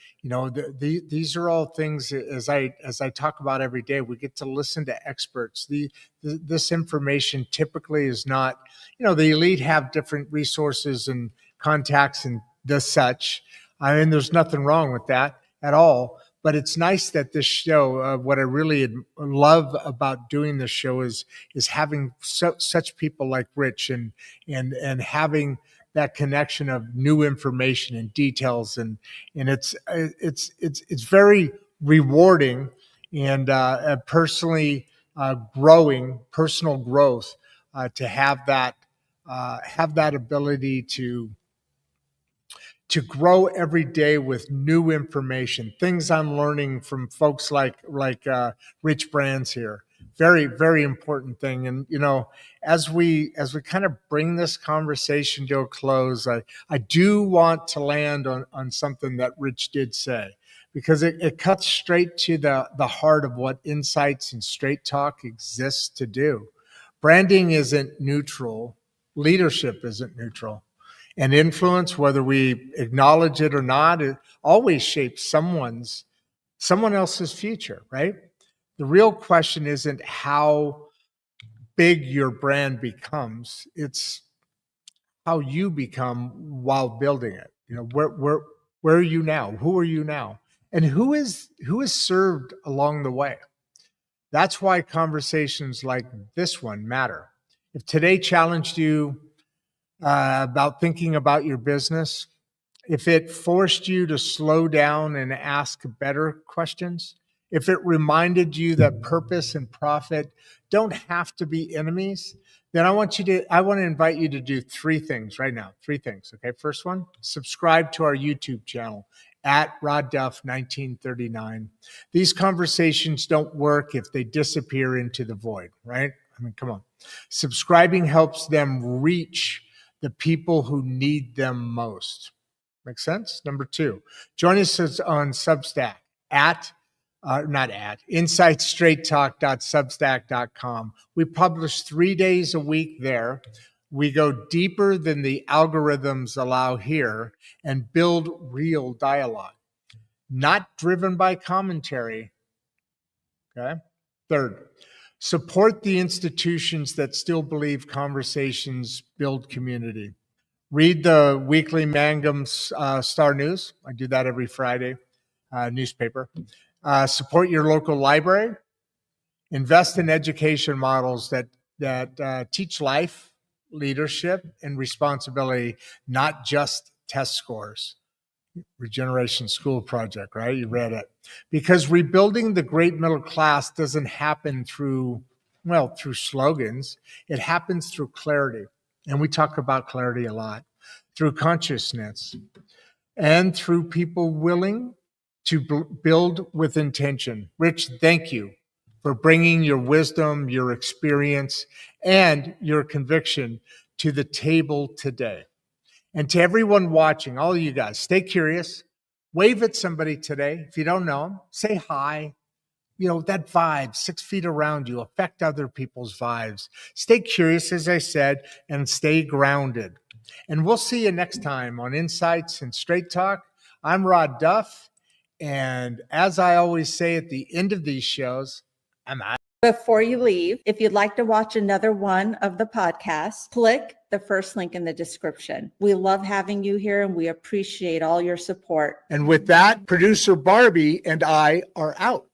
these are all things as I talk about every day. We get to listen to experts. This information typically is not. The elite have different resources and contacts and the such. I mean, there's nothing wrong with that at all. But it's nice that this show, what I really love about doing this show is having such people like Rich and having that connection of new information and details, and it's very rewarding and personally growing, personal growth to have that ability to grow every day with new information, things I'm learning from folks like Rich Brands here. Very, very important thing. And, as we kind of bring this conversation to a close, I do want to land on something that Rich did say, because it cuts straight to the heart of what Insights and Straight Talk exists to do. Branding isn't neutral. Leadership isn't neutral. And influence, whether we acknowledge it or not, it always shapes someone else's future, right? The real question isn't how big your brand becomes, it's how you become while building it. Where are you now? Who are you now? And who is served along the way? That's why conversations like this one matter. If today challenged you about thinking about your business, if it forced you to slow down and ask better questions, if it reminded you that purpose and profit don't have to be enemies, then I want to invite you to do three things right now. Three things. Okay. First one, subscribe to our YouTube channel at Rod Duff 1939. These conversations don't work if they disappear into the void, right? I mean, come on. Subscribing helps them reach the people who need them most. Make sense? Number two, join us on Substack insightstraighttalk.substack.com. We publish 3 days a week there. We go deeper than the algorithms allow here and build real dialogue, not driven by commentary. Okay. Third, Support the institutions that still believe conversations build community. Read the weekly Mangum Star News. I do that every Friday, newspaper. Support your local library. Invest in education models that teach life, leadership, and responsibility, not just test scores. Regeneration School Project, right? You read it. Because rebuilding the great middle class doesn't happen through slogans. It happens through clarity. And we talk about clarity a lot, through consciousness, and through people willing to build with intention. Rich, thank you for bringing your wisdom, your experience, and your conviction to the table today. And to everyone watching, all of you guys, stay curious. Wave at somebody today. If you don't know them, say hi. That vibe, 6 feet around you, affect other people's vibes. Stay curious, as I said, and stay grounded. And we'll see you next time on Insights and Straight Talk. I'm Rod Duff. And as I always say at the end of these shows, I'm out. Before you leave, if you'd like to watch another one of the podcasts, click the first link in the description. We love having you here and we appreciate all your support. And with that, producer Barbie and I are out.